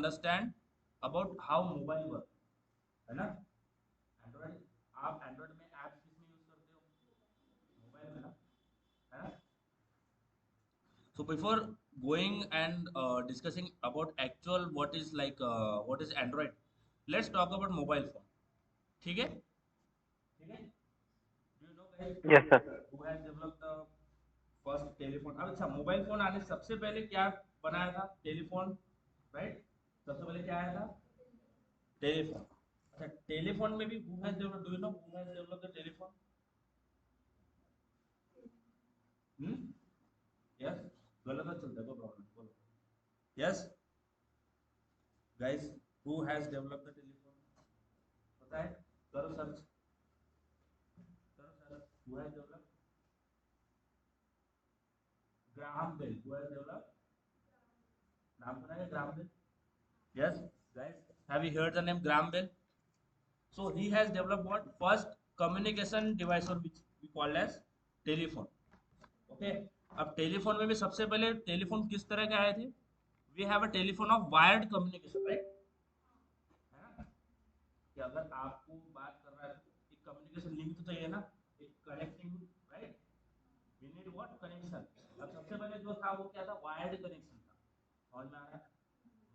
Understand about how mobile work, है ना। Android, आप एंड्रॉइड में ऐप्स किस में यूज करते हो? मोबाइल में ना, है ना। So before going and discussing about actual what is Android, let's talk about mobile phone. ठीक है, ठीक है। Do you know guys Yes, sir. who has developed the first telephone? अब अच्छा, मोबाइल फोन आने से सबसे पहले क्या बनाया था? Telephone, right. सबसे पहले क्या आया था? टेलीफोन। अच्छा, टेलीफोन में भी who has developed? Do you know who has developed the telephone? Hmm, yes. गलत तो चलता है, कोई प्रॉब्लम नहीं, बोलो। Yes guys, who has developed the telephone? पता है? करो सर्च, करो search. Who has developed? Graham Bell. Who has developed? नाम सुना है Graham Bell? Yes guys, have you heard the name Graham Bell? So he has developed what? First communication device on which we call as telephone. Okay. अब telephone में भी सबसे पहले telephone किस तरह के आए थे? We have a telephone of wired communication, right, है ना। कि अगर आपको बात करना है तो एक कम्युनिकेशन लिंक तो चाहिए ना, एक connecting, right. We need what? Connection. अब सबसे पहले जो था वो क्या था? वायर्ड कनेक्शन था। समझ में आ रहा है?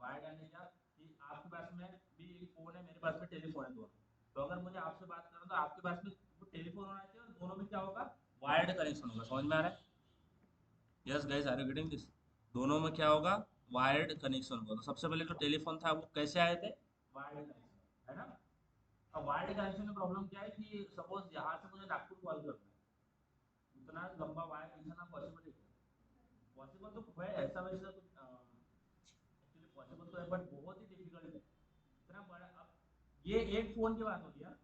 वायर्ड यानी क्या कि आपके पास में भी एक फोन है, मेरे पास में टेलीफोन है, दोनों। तो अगर मुझे आपसे बात करना तो आपके पास में वो टेलीफोन होना चाहिए और दोनों में क्या होगा? वायर्ड कनेक्शन होगा। समझ में आ रहा है? Yes guys, are you getting this? दोनों में क्या होगा? वायर्ड कनेक्शन होगा। तो सबसे पहले जो टेलीफोन था वो कैसे आए थे? वायर्ड कनेक्शन, है ना। अब वायर्ड कनेक्शन में प्रॉब्लम क्या है कि सपोज यहाँ से मुझे नागपुर कॉल करना है, उतना लंबा वायर खींचना पॉसिबल है? पॉसिबल तो है, ऐसा वैसा कुछ एक्चुअली पॉसिबल तो है, बट बहुत ही डिफिकल्ट है इतना बड़ा। अब ये एक फोन की बात होती है,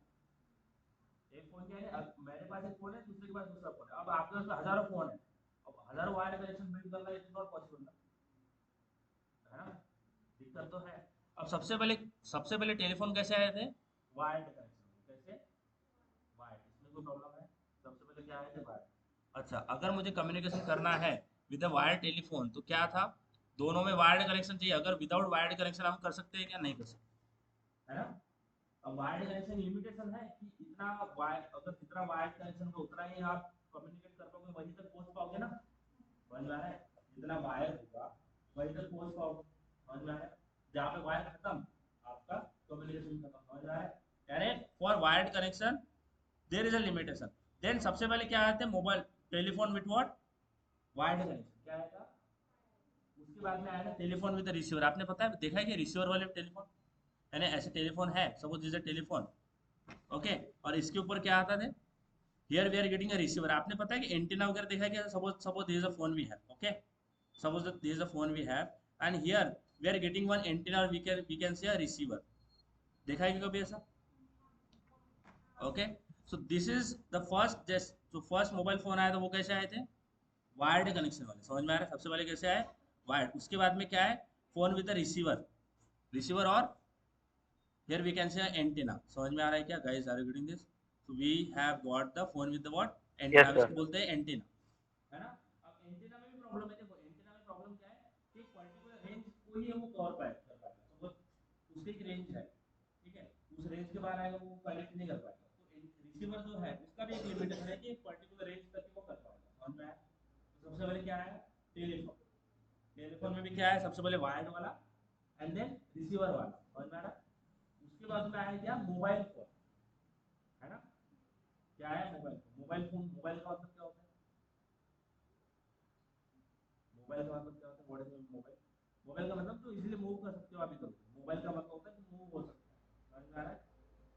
एक फोन क्या है, अब मेरे पास एक फोन है, दूसरे के पास दूसरा फोन है, अब आपके पास तो हजारों फोन है, अब हजारों वायर कनेक्शन बिल्ड करना इज नॉट पॉसिबल, है ना। दिक्कत तो है। अब सबसे पहले टेलीफोन कैसे आए थे? Wired connection. कैसे? वायर्ड। इसमें कोई प्रॉब्लम है? सबसे पहले क्या आए थे? वायर्ड। अच्छा, अगर मुझे कम्युनिकेशन करना है विद अ वायर्ड टेलीफोन तो क्या था? दोनों में वायर्ड कनेक्शन चाहिए। अगर विदाउट वायर्ड कनेक्शन हम कर सकते हैं क्या? नहीं कर सकते, है ना। अब वायर्ड कनेक्शन लिमिटेशन है कि इतना वायर, अगर जितना वायर्ड कनेक्शन होगा उतना ही आप कम्युनिकेट कर पाओगे, वहीं तक पहुंच पाओगे ना। समझ में आ रहा है? जितना वायर होगा वहीं तक पहुंच पाओगे। समझ में आ रहा है? जहाँ पे वायर खत्म, आपका कम्युनिकेशन खत्म। समझ में आ रहा है? यानी for wired connection there is a limitation. Then सबसे पहले क्या आते हैं? Mobile telephone with what? Wired connection. क्या आएगा? उसके बाद में आएगा टेलीफोन विद रिसीवर। आपने पता है देखा है कि रिसीवर वाले टेलीफोन, यानी ऐसे टेलीफोन है, suppose this a telephone, okay, और इसके ऊपर क्या आता है? Here we are getting a receiver. आपने पता है कि एंटीना वगैरह देखा है कि suppose suppose this is a phone we have, okay, suppose this is a phone we have and here we are getting one antenna और we can say a receiver. देखा है कि कभी ऐसा? Okay, so this is the first, just जो first mobile phone आया था वो कैसे आए थे? वायर्ड कनेक्शन वाले। समझ में आ रहा है? सबसे पहले कैसे आए? वायर्ड। उसके बाद में क्या है? Phone with a receiver, receiver और here we can say antenna। समझ में आ रहा है क्या guys? are you getting this? So we have got the phone with the what? Yes, antenna। अब sir. इसको बोलते हैं एंटीना, है ना। अब एंटीना में भी प्रॉब्लम है। देखो एंटीना में प्रॉब्लम क्या है कि पर्टिकुलर रेंज को ही वो कवर कर पाएगा। सपोज उसकी एक रेंज है, ठीक है, उस रेंज के बाहर आएगा वो कनेक्ट नहीं कर पाएगा। तो रिसीवर जो है उसका भी एक लिमिटेशन है कि एक पर्टिकुलर रेंज तक ही वो कर पाएगा। समझ में आया? तो सबसे पहले क्या है? टेलीफोन। टेलीफोन में भी क्या है? सबसे पहले वायर्ड वाला एंड देन रिसीवर वाला। समझ में आ रहा है? उसके बाद में आया क्या? मोबाइल फोन, है ना। क्या है? Mobile phone. Mobile phone, mobile का मतलब क्या होता है? मोबाइल का मतलब क्या होता है? What is mobile? मोबाइल का मतलब तो इजीली मूव कर सकते हो आप इधर। मोबाइल का मतलब होता है कि मूव हो सकता है। समझ में आ रहा है?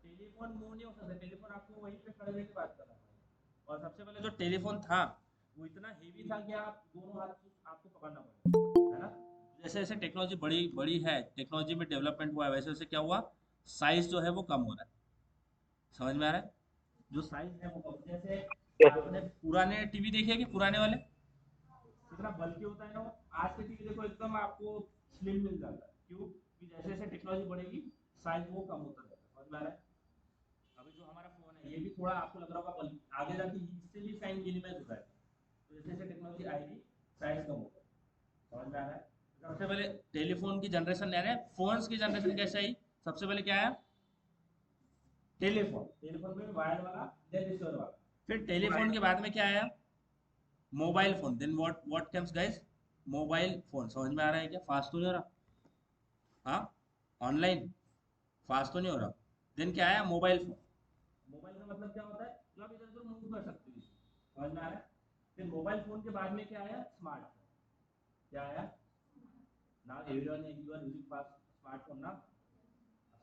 टेलीफोन मूव नहीं हो सकता, टेलीफोन आपको वहीं पे खड़े रहकर बात करना पड़ेगा। और सबसे पहले जो टेलीफोन था वो इतना हेवी था कि आप दोनों हाथ से आपको पकड़ना पड़ेगा, है ना। जैसे जैसे टेक्नोलॉजी बड़ी बड़ी है, टेक्नोलॉजी में डेवलपमेंट हुआ है, वैसे वैसे क्या हुआ? साइज जो है वो कम हो रहा है। समझ में आ रहा है? जो साइज है वो कम। जैसे Yes. आपने पुराने टीवी देखे हैं कि पुराने वाले कितना बल्कि होता है ना वो। आज के टीवी देखो एकदम आपको स्लिम मिल जाता है। क्यों? कि जैसे जैसे टेक्नोलॉजी बढ़ेगी साइज वो कम होता जाएगा। समझ में आ रहा है? अभी जो हमारा फोन है ये भी थोड़ा आपको लग रहा होगा बल्कि, आगे जाके इससे भी साइज मिनिमाइज हो जाएगा। तो जैसे जैसे टेक्नोलॉजी आएगी साइज कम होगा। समझ में आ रहा है? सबसे पहले टेलीफोन की जनरेशन ले रहे हैं, फोन्स की जनरेशन कैसे आई? सबसे पहले क्या है? टेलीफोन। टेलीफोन में वायर वाला, देन रिसीवर वाला। फिर टेलीफोन के बाद में क्या आया? Mobile phone. Then what comes guys? Mobile phone. समझ में आ रहा है क्या? फास्ट तो नहीं हो रहा? हाँ, ऑनलाइन फास्ट तो नहीं हो रहा? देन क्या आया? Mobile phone. मोबाइल का मतलब क्या होता है? जो आप इधर उधर मूव कर सकते हो। समझ में आ रहा है? फिर मोबाइल फोन के बाद में क्या आया? स्मार्टफोन। क्या आया? Now everyone you are using fast smartphone ना।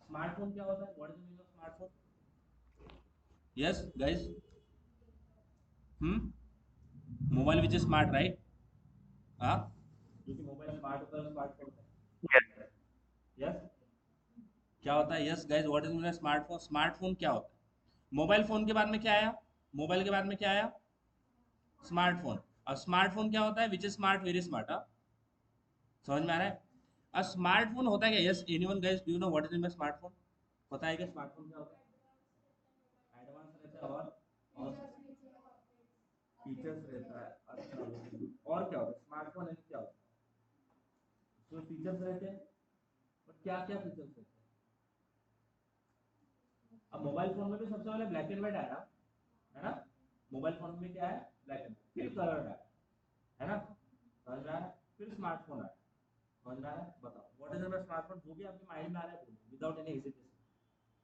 स्मार्टफोन क्या होता है? What is the meaning of smartphone? Yes guys. Mobile which is smart, right? हाँ, क्योंकि मोबाइल स्मार्ट होता है, स्मार्टफोन होता है। यस, क्या होता है? Yes guys, what is mean smartphone? Smartphone क्या होता है? मोबाइल फोन के बाद में क्या आया? मोबाइल के बाद में क्या आया? स्मार्टफोन। और स्मार्टफोन क्या होता है? Which is smart, very smart. समझ में आ रहा है? और स्मार्टफोन होता है क्या? Yes, anyone guys do you know what is mean smartphone? पता है क्या स्मार्टफोन क्या होता है? एडवांस रहता है और फीचर्स रहता है। अच्छा, और क्या होता है स्मार्टफोन है? क्या होता है? उसमें फीचर्स रहते हैं, बट क्या क्या फीचर्स रहते हैं? अब मोबाइल फोन में भी सबसे पहले ब्लैक एंड व्हाइट आया, है ना? मोबाइल फोन में क्या है? Black and white. फिर कलर आया, है ना? समझ में आ रहा है? फिर स्मार्टफोन आया। समझ में आ रहा है? बताओ व्हाट इज द स्मार्टफोन? जो भी आपके माइंड में आ रहा है बोलो, विदाउट एनी हेजिटेशन।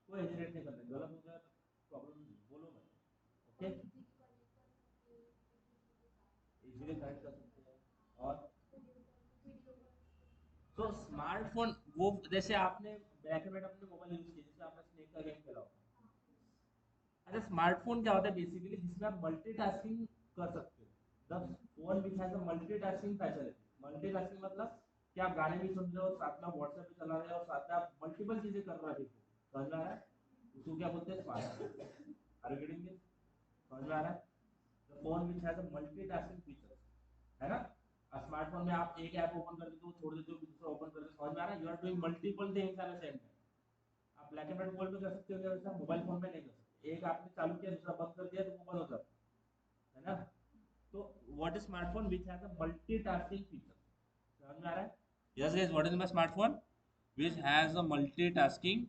कोई हेजिटेट नहीं करना, गलत हो गया प्रॉब्लम बोलो मत। ओके, इजीली कनेक्ट कर सकते हैं। और तो स्मार्टफोन वो, जैसे आपने ब्लैक एंड व्हाइट अपने मोबाइल यूज किया, जैसे आपने स्नेक का गेम खेला होगा। अच्छा, स्मार्टफोन क्या होता है बेसिकली? जिसमें आप मल्टीटास्किंग कर सकते हो। The phone which has a multitasking facility. Multitasking मतलब कि आप गाने भी सुन रहे हो, साथ में आप व्हाट्सएप भी चला रहे हो, और साथ में आप मल्टीपल चीजें कर रहे हो। समझ में आ रहा है? उसको क्या बोलते हैं? Smartphone. Are you getting it? समझ में आ रहा है? The phone which has a multitasking feature, है ना? स्मार्टफोन में आप एक ऐप ओपन कर देते हो, छोड़ देते हो, दूसरा ओपन कर देते हो। समझ में आ रहा है? You are doing multiple things at the same time. आप ब्लैक एंड व्हाइट मोबाइल में कर सकते हो, जैसा मोबाइल फोन में नहीं कर सकते। एक आपने चालू किया, दूसरा बंद कर दिया, तो वो बंद हो जाता है ना? तो what is smartphone which has a multitasking feature? समझ में आ रहा है? Yes guys, what is my smartphone which has a multitasking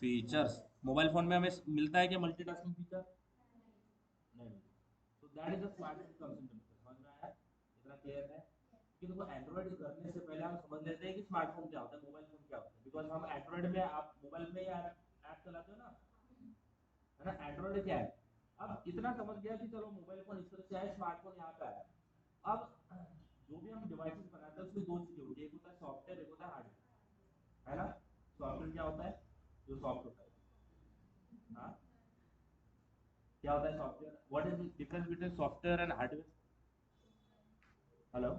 features? Mobile phone में हमें मिलता है क्या मल्टीटास्किंग फीचर? नहीं मिलता। तो that is the smartphone comes in picture. समझ में आया? इतना क्लियर है? कि देखो, एंड्रॉइड करने से पहले हम समझ लेते हैं कि स्मार्टफोन क्या होता है, मोबाइल फोन क्या होता है। बिकॉज हम एंड्रॉइड में, आप मोबाइल में ही ऐप चलाते हो ना, है ना? एंड्रॉइड क्या है? अब इतना समझ गया कि चलो मोबाइल फोन इस तरह से आया, स्मार्टफोन यहाँ पे आया। अब जो भी हम डिवाइसेस बनाते हैं उसमें दो चीजें होती है, एक होता है सॉफ्टवेयर, एक होता है हार्डवेयर, है ना? सॉफ्टवेयर क्या होता है? जो सॉफ्ट होता है। हाँ, क्या होता है software? What is the difference between software and hardware? Hello,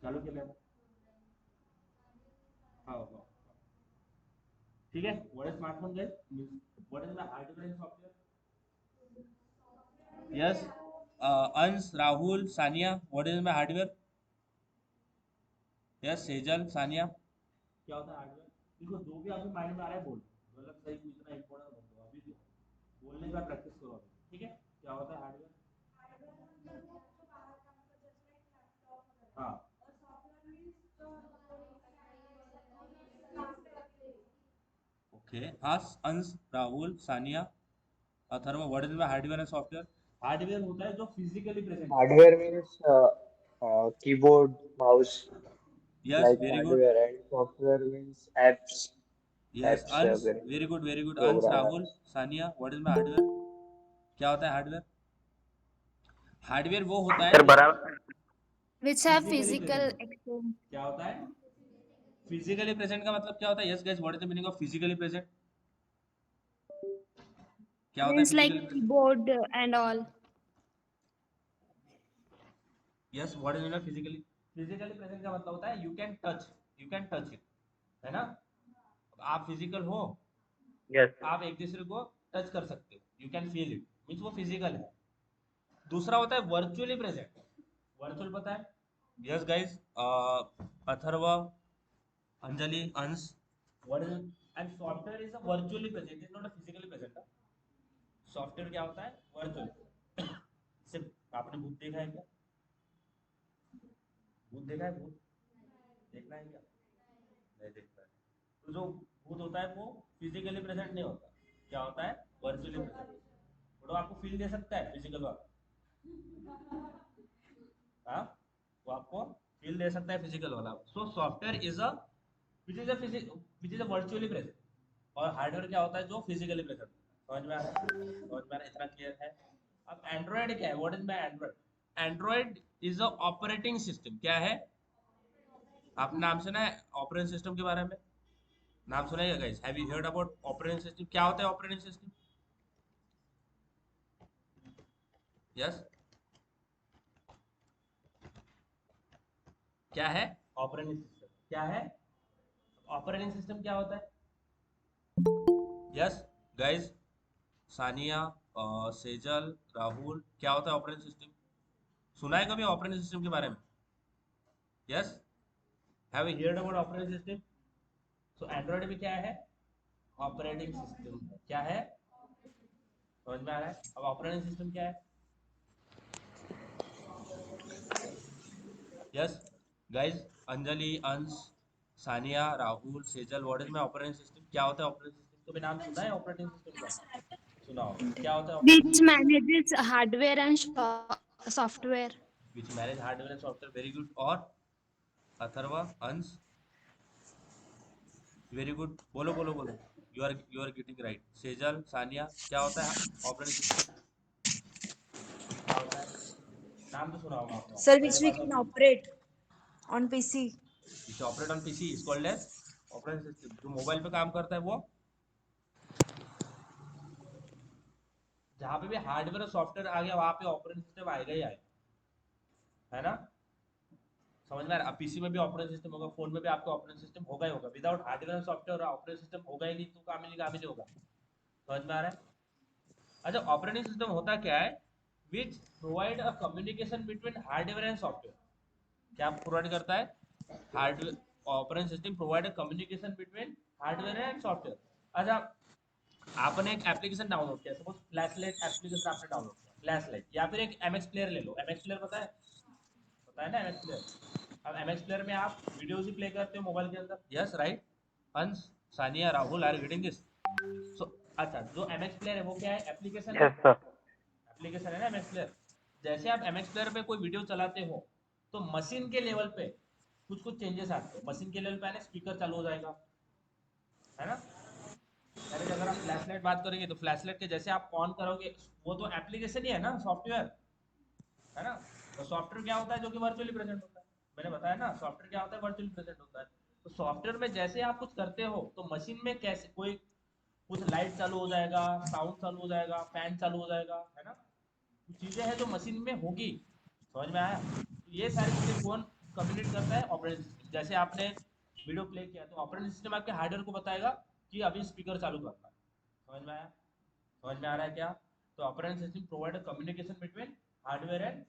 चालू के लिए? हाँ हाँ, ठीक है। What is smartphone guys? What is the hardware and software? Yes, Ansh, Rahul, Sania, what is my hardware? Yes, Sejal, Sania, क्या होता है हार्डवेयर? देखो, जो भी आपके माइंड में आ रहा है बोलो, गलत सही कुछ इतना इंपॉर्टेंट मत दो, अभी बोलने का प्रैक्टिस करो अभी, ठीक है? क्या होता है हार्डवेयर? हाँ, ओके। हाँ, अंश, Rahul, Sania, Atharva, what is my hardware and software? Hardware होता है जो फिजिकली प्रेजेंट है। Hardware means keyboard, mouse, yes, like very good. hardware, and software means apps, yes, अंश, वगैरह, वेरी गुड, वेरी गुड। अंश, Rahul, programs. Sania, what is my hardware? क्या होता है हार्डवेयर? हार्डवेयर वो होता है सर जो बराबर। which have physically physical present होता है। access. क्या होता है? फिजिकली प्रेजेंट का मतलब क्या होता है? Yes guys, what is the meaning of physically present? क्या होता है Means like physically present? keyboard and all. Yes, what is meaning physically? Physically present का मतलब होता है you can touch, you can touch it, है ना? आप फिजिकल हो, Yes. आप एक दूसरे को टच कर सकते हो, you can feel it, means वो फिजिकल है। दूसरा होता है वर्चुअली प्रेजेंट। वर्चुअल पता है? यस गाइस, अथर्व, अंजलि, अंश, what is? End software is a virtually present, is not a physically present. Software क्या होता है? वर्चुअल। सिर्फ आपने भूत देखा है क्या? भूत देखा है? भूत देखना है क्या? नहीं देखना है। तो जो भूत होता है वो फिजिकली प्रेजेंट नहीं होता, क्या होता है? Virtually present. तो आपको फील दे सकता है फिजिकल वाला, हाँ, वो आपको फील दे सकता है फिजिकल वाला। So software is a which is a virtually present, और हार्डवेयर क्या होता है? जो फिजिकली प्रेजेंट। समझ में आ रहा है? समझ में आ रहा है? इतना क्लियर है? अब एंड्रॉयड क्या है? What is my Android? Android is a operating system. क्या है? आपने नाम सुना है ऑपरेटिंग सिस्टम के बारे में? नाम सुना है guys? Have you heard about operating system? क्या होता है ऑपरेटिंग सिस्टम? यस, क्या है ऑपरेटिंग सिस्टम? क्या है ऑपरेटिंग सिस्टम? क्या होता है? यस गाइस, सानिया, सेजल, राहुल, क्या होता है ऑपरेटिंग सिस्टम? सुना है कभी ऑपरेटिंग सिस्टम के बारे में? Yes, have you heard about operating system? So Android में क्या है? ऑपरेटिंग सिस्टम है। क्या है? समझ में आ रहा है? अब ऑपरेटिंग सिस्टम क्या है? यस गाइस, अंजलि, अंश, Sania, Rahul, Sejal, what is my operating system? क्या होता है ऑपरेटिंग सिस्टम? कभी नाम सुना है ऑपरेटिंग सिस्टम का? सुना होगा। क्या होता है operating Which system? manages hardware and software. Which manage hardware and software. Very good. और अथर्वा, अंश, वेरी गुड। बोलो बोलो बोलो। You are getting right. Sejal, Sania, क्या होता है ऑपरेटिंग सिस्टम? क्या होता है? नाम तो सुना होगा आपने, Sir, पहले which we बात can होती operate on PC. है operate on PC is called as operating system. जो मोबाइल पे काम करता है वो, जहाँ पे भी हार्डवेयर और सॉफ्टवेयर आ गया वहां पे ऑपरेटिंग सिस्टम आएगा ही आएगा, है ना? समझ में आ रहा है? अब पीसी में भी ऑपरेटिंग सिस्टम होगा, फोन में भी आपका ऑपरेटिंग सिस्टम होगा ही होगा। विदाउट हार्डवेयर और सॉफ्टवेयर ऑपरेटिंग सिस्टम होगा ही नहीं, तो काम ही नहीं होगा। समझ में आ रहा है? अच्छा, ऑपरेटिंग सिस्टम होता क्या है? Which provide a communication between hardware and software. क्या प्रोवाइड करता है? Hardware. Operating system provide a communication between hardware and software. अच्छा, आपने एक एप्लीकेशन डाउनलोड किया, सपोज फ्लैशलाइट एप्लीकेशन आपने डाउनलोड किया, फ्लैशलाइट, या फिर एक एमएक्स प्लेयर ले लो। एमएक्स प्लेयर पता है? पता है ना एमएक्स प्लेयर? अब एमएक्स प्लेयर में आप वीडियोस ही प्ले करते हो मोबाइल के अंदर। यस राइट, अंश, सानिया, राहुल आर गेटिंग दिस? सो अच्छा, जो एमएक्स प्लेयर है वो क्या है? एप्लीकेशन है। Yes, sir. एप्लीकेशन है ना एमएक्स प्लेयर। जैसे आप एमएक्स प्लेयर पे कोई वीडियो चलाते हो, तो मशीन के लेवल पे कुछ कुछ चेंजेस आते हैं। मशीन के लेवल पे आने स्पीकर चालू हो जाएगा, है ना? यानी कि अगर आप फ्लैशलाइट बात करेंगे तो फ्लैशलाइट के जैसे आप ऑन करोगे, वो तो एप्लीकेशन ही है ना, सॉफ्टवेयर, है ना? तो सॉफ्टवेयर क्या होता है? जो कि वर्चुअली प्रेजेंट होता है। मैंने बताया ना, सॉफ्टवेयर क्या होता है? वर्चुअली प्रेजेंट होता है। तो सॉफ्टवेयर में जैसे आप कुछ करते हो, तो मशीन में कैसे कोई कुछ लाइट चालू हो जाएगा, साउंड चालू हो जाएगा, फैन चालू हो जाएगा, है ना? कुछ चीजें हैं जो मशीन में होगी। समझ में आया? तो ये सारी चीजें कौन कम्युनिकेट करता है? Operating system. जैसे आपने वीडियो प्ले किया, तो ऑपरेटिंग सिस्टम आपके हार्डवेयर को बताएगा कि अभी स्पीकर चालू करना है। समझ में आया? समझ में आ रहा है क्या? तो operating system provide communication between hardware end,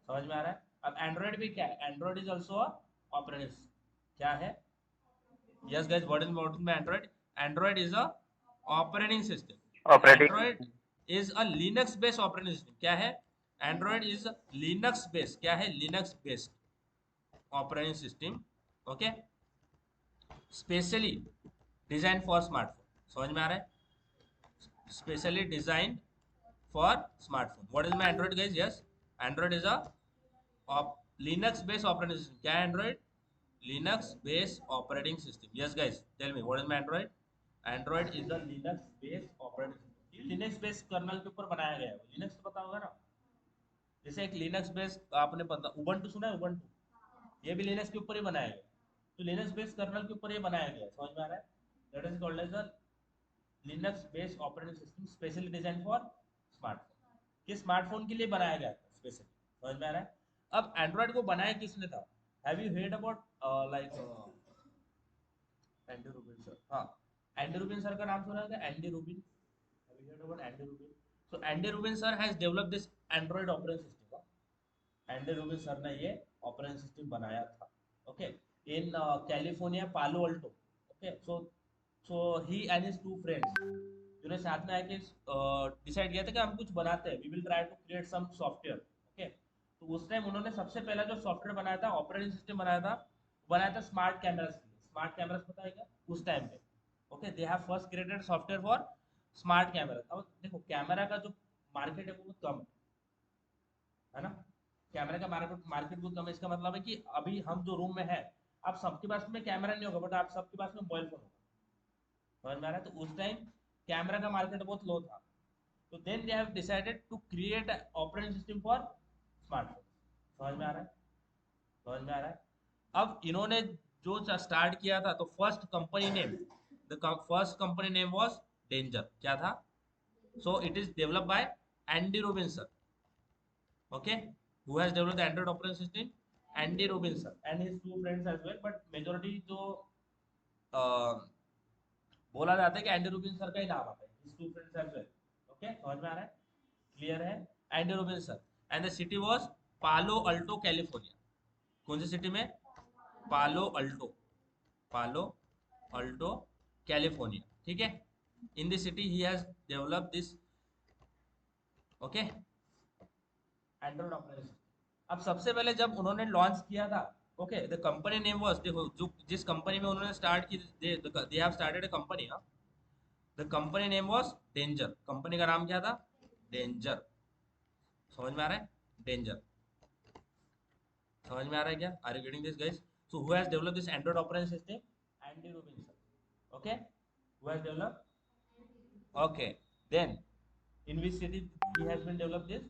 समझ में आ रहा है? अब एंड्रॉइड भी क्या है? एंड्रॉइड इज ऑल्सो ऑपरेटिंग, क्या है? यस गाइस, व्हाट इज में Android? Android is a operating system. Operating Android is a Linux based operating system. क्या है? Android is Linux based. क्या है? Linux based operating system. Okay, specially design for smartphone. समझ में आ रहा है? Specially design for smartphone. What is my Android guys? Yes, Android is a Linux based operating system. क्या है Android? Linux based operating system. Yes guys, tell me what is my Android? Android is the Linux based operating system. ये Linux based colonel के ऊपर बनाया गया है। Linux तो पता होगा ना? जैसे एक लिनक्स बेस्ड आपने पता, उबंटू सुना है? उबंटू, ये भी लिनक्स के ऊपर ही बनाया गया। तो लिनक्स बेस्ड कर्नल के ऊपर ये बनाया गया है। समझ में आ रहा है? That is called as a Linux based operating system, specially design for smartphone. किस स्मार्टफोन के लिए बनाया गया था स्पेशली? समझ में आ रहा है? अब एंड्रॉइड को बनाया किसने था? Have you heard about like एंडी रूबिन सर? हाँ, एंडी रूबिन सर का नाम सुना है क्या? Andy Rubin, have you heard about Andy Rubin? So Andy Rubin sir has developed this Android operating system. Andy Rubin sir ने ये ऑपरेटिंग सिस्टम बनाया था। Okay, in California, Palo Alto. Okay, so he and his two friends, जिन्होंने साथ में आके decide KIA था कि हम कुछ बनाते हैं, we will try to create some software. Okay, तो उस टाइम उन्होंने सबसे पहला जो सॉफ्टवेयर बनाया था, ऑपरेटिंग सिस्टम बनाया था, बनाया था स्मार्ट कैमरास के लिए। स्मार्ट कैमरास पता है क्या उस टाइम पे? Okay, they have first created software for smart camera. अब देखो कैमरा का जो मार्केट है वो बहुत कम है ना, कैमरे का मार्केट बहुत कम है। इसका मतलब है कि अभी हम जो रूम में है, आप सबके पास में कैमरा नहीं होगा, बट आप सबके पास में मोबाइल फोन होगा, समझ में आ रहा है? तो उस टाइम कैमरा का मार्केट बहुत लो था, तो then they have decided to create operating system for smartphone. समझ में आ रहा है? समझ में आ रहा है? अब इन्होंने जो स्टार्ट किया था, तो first company name, the first company name was danger. क्या था? So it is developed by एंडी Robinson, okay, who has developed the Android operating system, Andy Robinson and his two friends as well, but majority जो बोला जाता है कि एंडी Robinson sir का ही नाम आता है, his two friends as well, okay, समझ में आ रहा है? क्लियर है? एंडी रोबिन्सन, एंड द सिटी वाज पालो अल्टो कैलिफोर्निया। कौन सी सिटी में? पालो अल्टो, पालो अल्टो कैलिफोर्निया, ठीक है। In this city he has developed this, okay, Android operating system. अब सबसे पहले जब उन्होंने लॉन्च किया था, ओके, द कंपनी नेम वाज, देखो जो जिस कंपनी में उन्होंने स्टार्ट की, they have started a company, the company name was Danger. Company का नाम क्या था? डेंजर। समझ में आ रहा है? डेंजर। समझ में आ रहा है क्या? Are you getting this guys? So who has developed this Android operating system? Andy Robinson, okay, who has developed, okay, then in which city he has been developed this?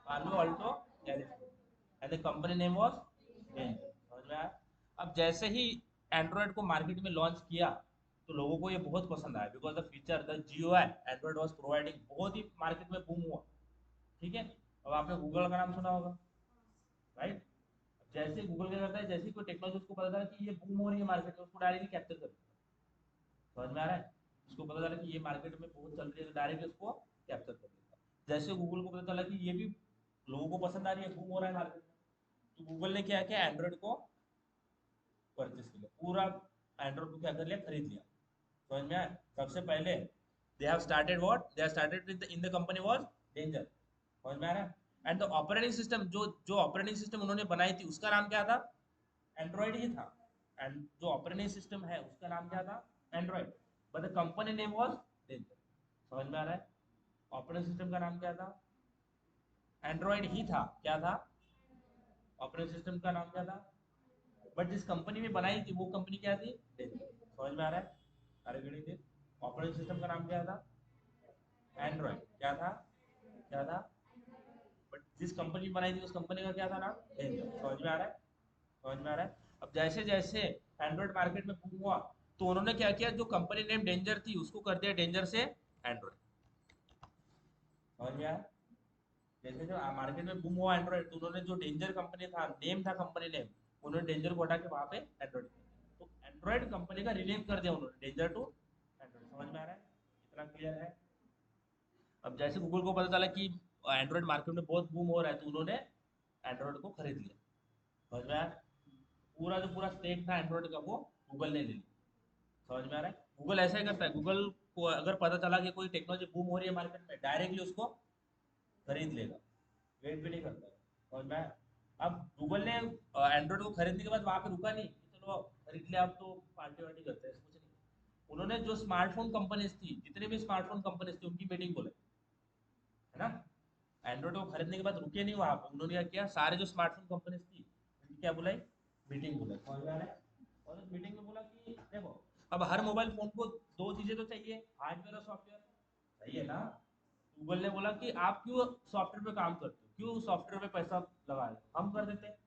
Palo Alto, California, and the company name was Ranger। समझ में आया? अब जैसे ही Android को market में launch KIA, तो लोगों को ये बहुत पसंद आया, because the feature, the GUI Android वाज प्रोवाइडिंग, बहुत ही मार्केट में बूम हुआ, ठीक है। अब आपने गूगल का नाम सुना होगा, राइट? जैसे गूगल क्या करता है, जैसे कोई टेक्नोलॉजी उसको पता चला कि ये बूम हो रही है मार्केट में, उसको डायरेक्टली कैप्चर कर देता है। समझ में आ रहा है? उसको पता चला कि ये मार्केट में बहुत चल रही है, तो डायरेक्टली उसको कैप्चर कर देता है। जैसे गूगल को पता चला कि ये भी लोगों को पसंद आ रही है, बूम हो रहा है मार्केट में, तो गूगल ने क्या किया, एंड्रॉइड को परचेस किया, पूरा एंड्रॉइड को क्या कर लिया, खरीद लिया। समझ में आया? सबसे पहले they have started what, they have started with in the company वाज डेंजर। समझ में आ रहा है? एंड द ऑपरेटिंग सिस्टम, जो जो ऑपरेटिंग सिस्टम उन्होंने बनाई थी, उसका नाम क्या था? एंड्रॉइड ही था। एंड जो ऑपरेटिंग सिस्टम है उसका नाम क्या था? Android, but the company name was danger. समझ में आ रहा है? ऑपरेटिंग सिस्टम का नाम क्या था? एंड्रॉइड ही था। क्या था? ऑपरेटिंग सिस्टम का नाम क्या था? बट जिस कंपनी में बनाई थी वो कंपनी क्या थी? डेंजर। समझ में आ रहा है? अरे गणित, ऑपरेटिंग सिस्टम का नाम क्या था? एंड्रॉइड। क्या था? क्या था? बट जिस कंपनी बनाई थी उस कंपनी का क्या था नाम? डेंजर। समझ में आ रहा है? समझ में आ रहा है? अब जैसे जैसे एंड्रॉइड मार्केट में बूम हुआ, तो उन्होंने क्या किया, जो कंपनी नेम डेंजर थी उसको कर दिया डेंजर से एंड्रॉइड। समझ में आया? जैसे जो मार्केट में बूम हुआ एंड्रॉइड, तो उन्होंने जो डेंजर कंपनी था, नेम था कंपनी नेम, उन्होंने डेंजर को हटा के वहां पे एंड्रॉइड कर दिया। तो एंड्रॉइड कंपनी का रिनेम कर दिया उन्होंने, डेंजर टू एंड्रॉइड। समझ में आ रहा है? इतना क्लियर है? अब जैसे गूगल को पता चला कि एंड्रॉइड मार्केट में बहुत बूम हो रहा है, तो उन्होंने एंड्रॉइड को खरीद लिया। समझ में आया? पूरा जो पूरा स्टेक था एंड्रॉइड का, वो गूगल ने ले लिया। समझ में आ रहा है? गूगल ऐसा ही करता है, गूगल को अगर पता चला कि कोई टेक्नोलॉजी बूम हो रही है मार्केट में, डायरेक्टली उसको खरीद लेगा, वेट भी नहीं करता है। समझ में आया? अब गूगल ने एंड्रॉइड को खरीदने के बाद वहां पे रुका नहीं कि चलो खरीद लिया, अब तो पार्टी वार्टी करते हैं, कुछ नहीं। उन्होंने जो स्मार्टफोन कंपनीज थी, जितने भी स्मार्टफोन कंपनीज थी, उनकी मीटिंग बोले, है ना। एंड्रॉइड को खरीदने के बाद रुके नहीं वहां पर, उन्होंने क्या किया, सारे जो स्मार्टफोन कंपनीज थी उनकी क्या बुलाई, मीटिंग बुलाई। समझ में आ रहा है? और उस मीटिंग में बोला कि देखो, अब हर मोबाइल फोन को दो चीजें तो चाहिए, हार्डवेयर और सॉफ्टवेयर, सही है ना। गूगल ने बोला कि आप क्यों सॉफ्टवेयर पे काम करते हो, क्यों सॉफ्टवेयर पे पैसा लगा रहे हो, हम कर देते हैं।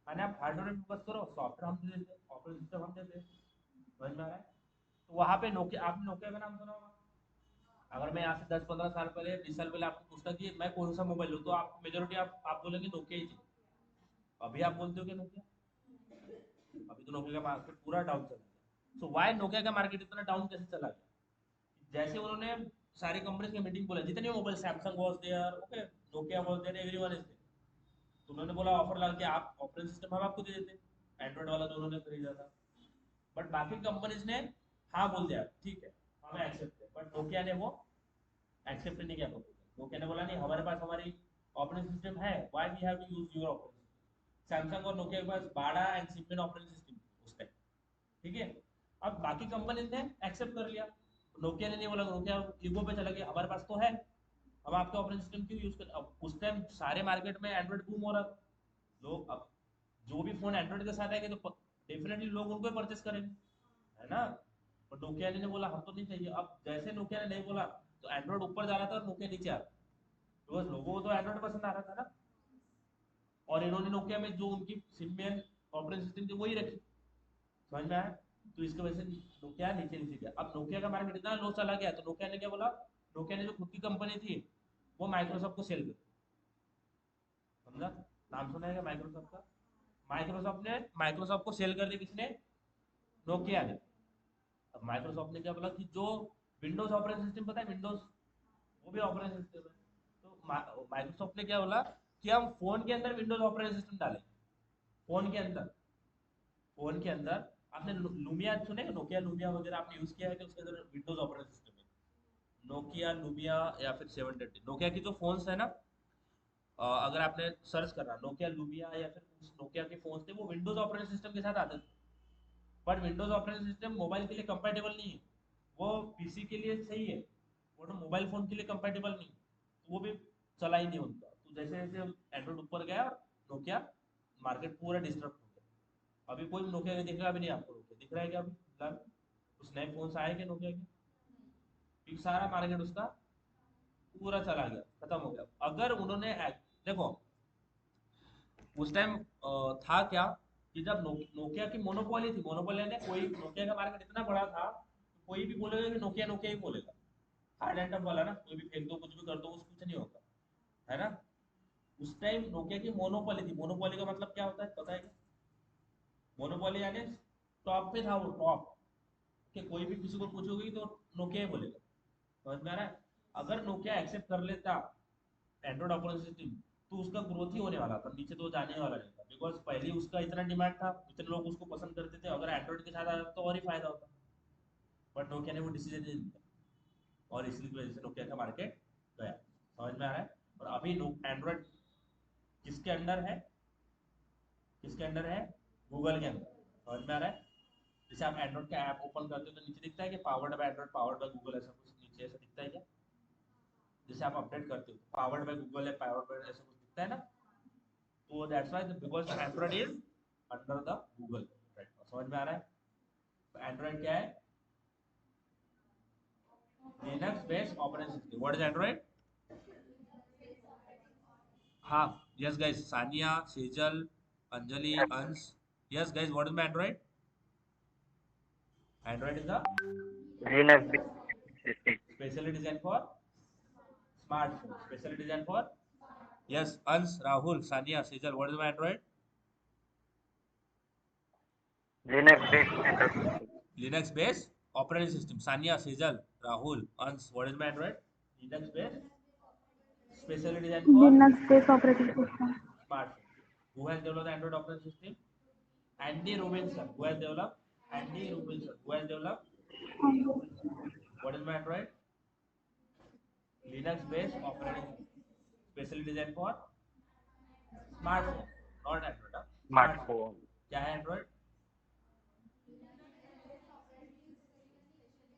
मैंने आप हार्डवेयर पे फोकस करो, सॉफ्टवेयर हम दे देते हैं, ऑपरेटिंग सिस्टम हम देते हैं। समझ में आ रहा है? तो वहां पे नोकिया, आपने नोकिया का नाम सुना होगा। अगर मैं यहाँ से 10-15 साल पहले, 20 साल पहले आपको पूछता कि मैं कौन सा मोबाइल लूँ, तो आप मेजोरिटी आप बोलेंगे नोकिया ही चाहिए। अभी आप बोलते हो कि नोकिया? अभी तो नोकिया का मार्केट पूरा डाउन चला गया। सो वाई नोकिया का मार्केट इतना डाउन कैसे चला गया? जैसे उन्होंने सारी कंपनीज की मीटिंग बोला, जितने मोबाइल, सैमसंग वाज देयर, ओके, नोकिया वाज देयर, एवरीवन इज देयर, तो उन्होंने बोला ऑफर लगा कि आप ऑपरेटिंग सिस्टम हम आपको दे देते, एंड्रॉइड वाला जो उन्होंने खरीदा था। बट बाकी कंपनीज ने हाँ बोल दिया, ठीक है हमें एक्सेप्ट है, बट नोकिया ने वो एक्सेप्ट नहीं किया प्रपोजल। नोकिया ने बोला नहीं, हमारे पास हमारी ऑपरेटिंग सिस्टम है, why we have to use your operating system. Samsung और नोकिया के पास Bada and Symbian operating system उस ठीक है। अब बाकी कंपनी ने एक्सेप्ट कर लिया, नोकिया ने नहीं बोला, नोकिया ईगो पे चला गया, हमारे पास तो है, हम आपके ऑपरेटिंग सिस्टम क्यों यूज कर। अब उस टाइम सारे मार्केट में एंड्रॉइड बूम हो रहा था, लोग अब जो भी फोन एंड्रॉइड के साथ आएंगे तो डेफिनेटली लोग उनको परचेस करेंगे, है ना। और नोकिया ने बोला हम तो नहीं चाहिए। अब जैसे नोकिया ने नहीं बोला तो एंड्रॉइड ऊपर जा रहा था और नोकिया नीचे आ रहा था, बिकॉज लोगों को तो एंड्रॉइड पसंद आ रहा था ना, और इन्होंने नोकिया में जो उनकी सिम्बियन ऑपरेटिंग सिस्टम थी वही रखी, समझ में आया। तो इसकी वजह से नोकिया नीचे नीचे गया। अब नोकिया का मार्केट इतना लो चला गया तो नोकिया ने क्या बोला, नोकिया ने जो खुद की कंपनी थी वो माइक्रोसॉफ्ट को सेल कर, समझा, नाम सुना है क्या माइक्रोसॉफ्ट का। माइक्रोसॉफ्ट को सेल कर दी किसने, नोकिया ने। अब माइक्रोसॉफ्ट ने क्या बोला कि जो विंडोज ऑपरेटिंग सिस्टम पता है, विंडोज वो भी ऑपरेटिंग सिस्टम है, तो माइक्रोसॉफ्ट ने क्या बोला कि हम फोन के अंदर विंडोज ऑपरेटिंग सिस्टम डालेंगे, फोन के अंदर। फोन के अंदर आपने लूमिया सुने, नोकिया लूमिया वगैरह आपने यूज किया है कि उसके अंदर विंडोज ऑपरेटिंग सिस्टम है, नोकिया लूमिया या फिर 730 नोकिया की जो फोन्स है ना, अगर आपने सर्च करना नोकिया लूमिया या फिर उस नोकिया के फोन्स थे वो विंडोज ऑपरेटिंग सिस्टम के साथ आते थे, but Windows operating system mobile के लिए कंपेटेबल नहीं है, वो पीसी के लिए सही है, वो तो मोबाइल फोन के लिए कंपेटेबल नहीं, तो वो भी चला ही नहीं उनका। तो जैसे जैसे एंड्रॉइड ऊपर गया नोकिया मार्केट पूरा डिस्टर्ब हो गया। अभी कोई नोकिया दिख रहा भी नहीं आपको, नोकिया दिख रहा है क्या अभी फिलहाल, कुछ नए फोन आए क्या नोकिया के, क्योंकि सारा मार्केट उसका पूरा चला गया, खत्म हो गया। अगर उन्होंने देखो उस टाइम था क्या कि जब नोकिया की मोनोपोली थी, मोनोपोली ने कोई, नोकिया का मार्केट इतना बड़ा था कोई भी बोलेगा कि नोकिया नोकिया ही बोलेगा, हार्ड एंड टफ वाला ना, कोई भी फेंक दो कुछ भी कर दो कुछ नहीं होता, है ना। उस टाइम नोकिया की मोनोपोली थी, मोनोपोली का मतलब क्या होता है पता है क्या, मोनोपोली यानी टॉप पे था वो, टॉप के, कोई भी किसी को पूछोगे तो नोकिया ही बोलेगा, समझ में आ रहा है। अगर नोकिया एक्सेप्ट कर लेता एंड्रॉइड ऑपरेटिंग सिस्टम तो उसका ग्रोथ ही होने वाला था, नीचे तो जाने वाला नहीं था, बिकॉज पहले उसका इतना डिमांड था, इतने लोग उसको पसंद करते थे, अगर एंड्रॉइड के साथ आता तो और ही फायदा होता, बट नोकिया ने वो डिसीजन नहीं लिया और इसी की वजह से नोकिया का मार्केट गया, समझ में आ रहा है। और अभी एंड्रॉइड किसके अंडर है, किसके अंडर है, गूगल के अंदर, समझ में आ रहा है। जैसे आप एंड्रॉइड का ऐप ओपन करते हो तो नीचे दिखता है कि powered by Android, powered by Google, ऐसा कुछ नीचे ऐसा दिखता है क्या, जैसे आप अपडेट करते हो पावर्ड बाय गूगल है, पावर्ड बाय ऐसा कुछ दिखता है ना, तो दैट्स व्हाई because Android is under the Google, right, समझ में आ रहा है। तो एंड्रॉइड क्या है, Linux based operating system. What is Android, हाँ, यस गाइस, सानिया, सेजल, अंजलि, अंश, yes guys, what is Android, Android is the Linux system. Specially design for smartphone, specially design for, yes, Ans, Rahul, Sania, Sejal, what is my Android? Linux based Android system. Linux based operating system. Sania, Sejal, Rahul, Ans, what is my Android? Linux based, specially designed for Linux-based operating system. smartphone. Who has developed the Android operating system? Andy Robinson. Who has developed? Andy Robinson. Who has developed? What is my Android? Linux based operating system. Specially designed for smartphone, not Android. Huh? Smartphone. Smartphone. क्या है Android?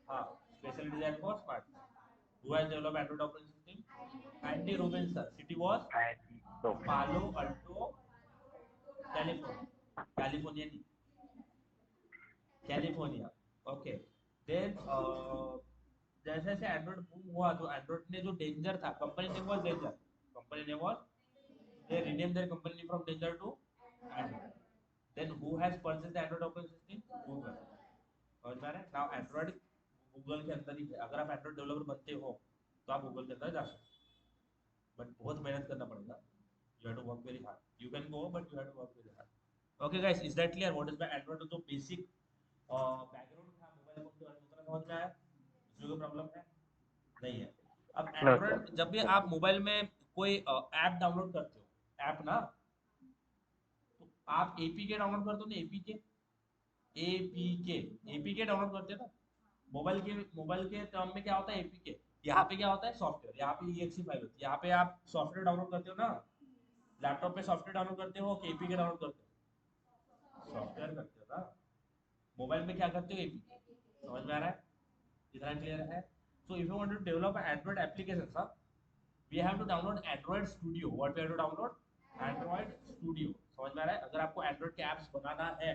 हाँ, specially designed for smartphone. Who has developed Android operating system? Andy Robinson. City was And so Palo Alto, California. California नहीं, California, okay. Then जैसे जैसे Android boom हुआ तो Android ने जो डेंजर था, company name was Danger, company name was, they rename their company from Danger to Android. Then who has purchased the Android operating system, Google, समझ में आ रहा है। नाउ एंड्रॉइड गूगल के अंदर ही है, अगर आप एंड्रॉइड डेवलपर बनते हो तो आप गूगल के अंदर जा सकते हो, बट बहुत मेहनत करना पड़ेगा, you have to work very hard, you can go but you have to work very hard. Okay guys, is that clear what is my Android जो basic बैकग्राउंड था मोबाइल फोन के बारे में, उतना समझ में आया, इसमें कोई प्रॉब्लम है नहीं है। अब no sir. एंड्रॉइड जब भी आप मोबाइल में कोई ऐप डाउनलोड करते हो, ऐप ना, तो आप एपीके डाउनलोड करते हो ना, एपीके, एपीके, एपीके डाउनलोड करते हो ना, मोबाइल के टर्म में क्या होता है एपीके, यहाँ पे क्या होता है सॉफ्टवेयर, यहाँ पे EXE फाइल होती है, यहाँ पे आप सॉफ्टवेयर डाउनलोड करते हो ना, लैपटॉप पे सॉफ्टवेयर डाउनलोड करते हो कि एपीके डाउनलोड करते हो, सॉफ्टवेयर करते हो ना, मोबाइल में क्या करते हो एपीके, समझ में आ रहा है, इतना क्लियर है। So if you want to develop Android application सा, we have to download Android Studio. What we have to download, Android Studio. समझ में आ रहा है, अगर आपको एंड्रॉइड के एप्स बनाना है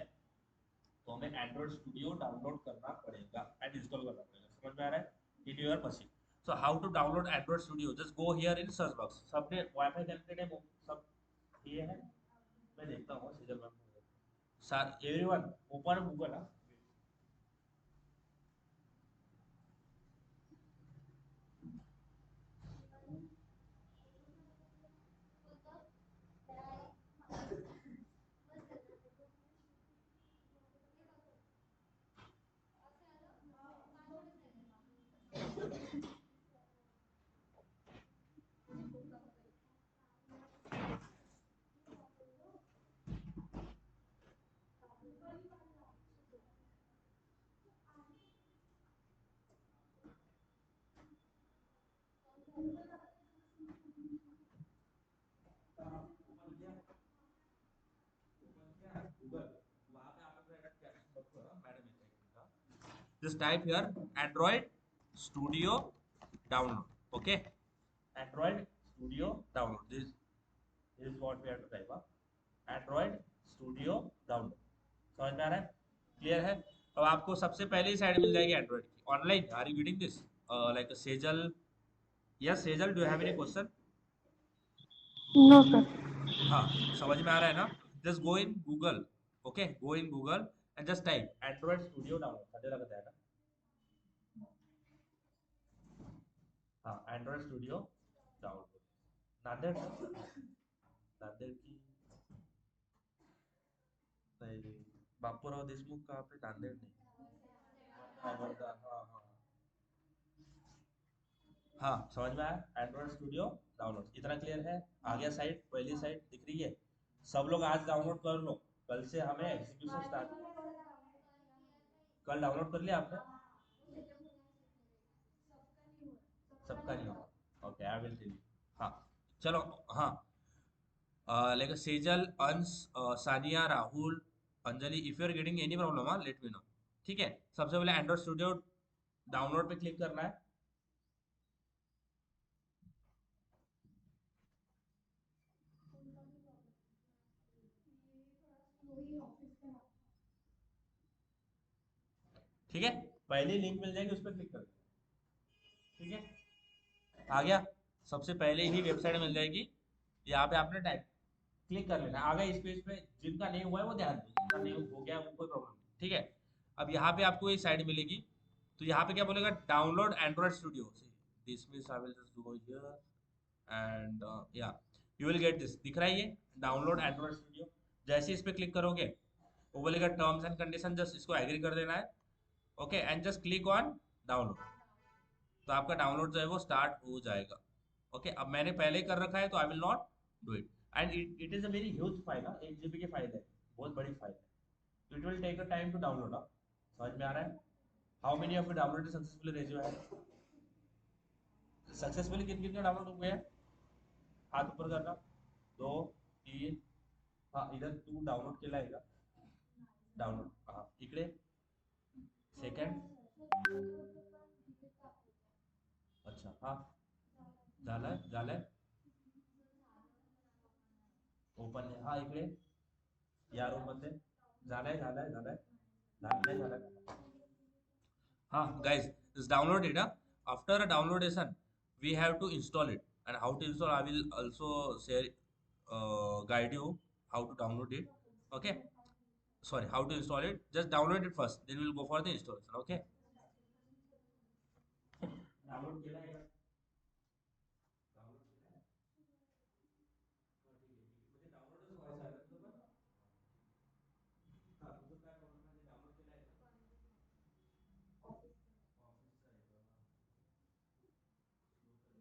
तो हमें एंड्रॉइड स्टूडियो डाउनलोड करना पड़ेगा एंड इंस्टॉल करना पड़ेगा। समझ में आ रहा है, in your machine. So how to download Android Studio, just go here in search box. सबने वाईफाई कनेक्टेड है, सब ये है, मैं देखता हूँ सीजन one everyone open Google. Just type here Android Studio download. Okay, Android Studio download. This is what we have to type. Android Studio download. समझ में आ रहा है, क्लियर है। अब आपको सबसे पहले ही साइड मिल जाएगी एंड्रॉइड की online. Are you reading this like Sejal? Yes Sejal, do you have any question? No, sir. हाँ, समझ में आ रहा है ना। Just go in Google, okay, go in Google and just type Android Studio download, पता लग जाएगा। हाँ, Android Studio download. Nanded, Nanded की नहीं, बापूराव देशमुख कहाँ पे, नांदेड़ नहीं, हाँ वर्धा, हाँ हाँ हाँ, समझ में आया। एंड्रॉइड स्टूडियो डाउनलोड, इतना क्लियर है। आ गया साइट, पहली साइट दिख रही है। सब लोग आज डाउनलोड कर लो, कल से हमें एग्जीक्यूशन स्टार्ट। कल डाउनलोड कर लिया आपने? सबका नहीं होगा, okay I will tell you. हाँ चलो, हाँ like Sejal, Ansh, Sania, Rahul, Anjali, if you are getting any problem let me know. ठीक है, सबसे पहले एंड्रॉइड स्टूडियो डाउनलोड पे क्लिक करना है। ठीक है, पहली लिंक मिल जाएगी, उस पर क्लिक कर देना। ठीक है, आ गया, सबसे पहले ही वेबसाइट मिल जाएगी, यहाँ पे आपने टाइप क्लिक कर लेना। आ गया इस पेज पे, जिनका नहीं हुआ है वो ध्यान दो, जिनका नहीं हो गया वो कोई प्रॉब्लम नहीं। ठीक है, अब यहाँ पे आपको ये साइड मिलेगी, तो यहाँ पे क्या बोलेगा, download Android studio. This means I will just go here end या यू विल गेट दिस, दिख रहा है ये डाउनलोड एंड्रॉइड स्टूडियो। जैसे इस पे क्लिक करोगे वो बोलेगा टर्म्स एंड कंडीशन, जस्ट इसको एग्री कर देना है। Okay, end just click on download, तो आपका डाउनलोड जो है वो स्टार्ट हो जाएगा। ओके, अब मैंने पहले कर रखा है तो I will not do it. And it is a very huge file, 1 GB की फाइल है, बहुत बड़ी फाइल है। It will take a time to download. समझ में आ रहा है? How many of you download successfully, raise your hand. Successfully किन किन का डाउनलोड हो गया है, हाथ ऊपर करना। 2 3, हाँ इधर तू डाउनलोड केला आहे का, डाउनलोड, हाँ इकडे सेकंड, अच्छा हाँ झालाय झालाय, ओपन आहे, हा इकडे या रूम मध्ये झालाय झालाय झालाय झालाय झालाय। हाँ guys, it's downloaded. After a downloadation we have to install it, and how to install I will also share, guide you how to download it. Okay, sorry, how to install it, just download it first, then we'll go for the installation. Okay, download केला आहे का, download केला आहे, हा, ठीक आहे ठीक आहे, म्हणजे डाउनलोडच व्हायचं आहे ना तुझं पण, हा तुझं काय प्रॉब्लेम आहे, डाउनलोड केला आहे का, ऑफिसचा आहे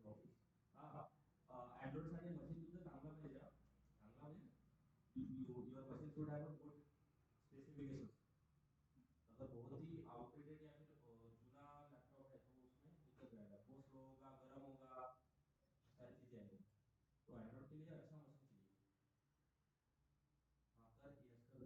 का, हाँ हाँ, एंड्रॉइड साठी मशीन तुझं चांगला पाहिजे, चांगला म्हणजे your machine should have a good specification. अगर बहुत ही आउटडेटेड या फिर चूना लैपटॉप है तो उसमें दिक्कत रहेगा, वो स्लो होगा, गर्म होगा, सारी चीजें आएंगी। तो एंड्रॉइड के लिए अच्छा मशीन चाहिए। हाँ कर, यस कर,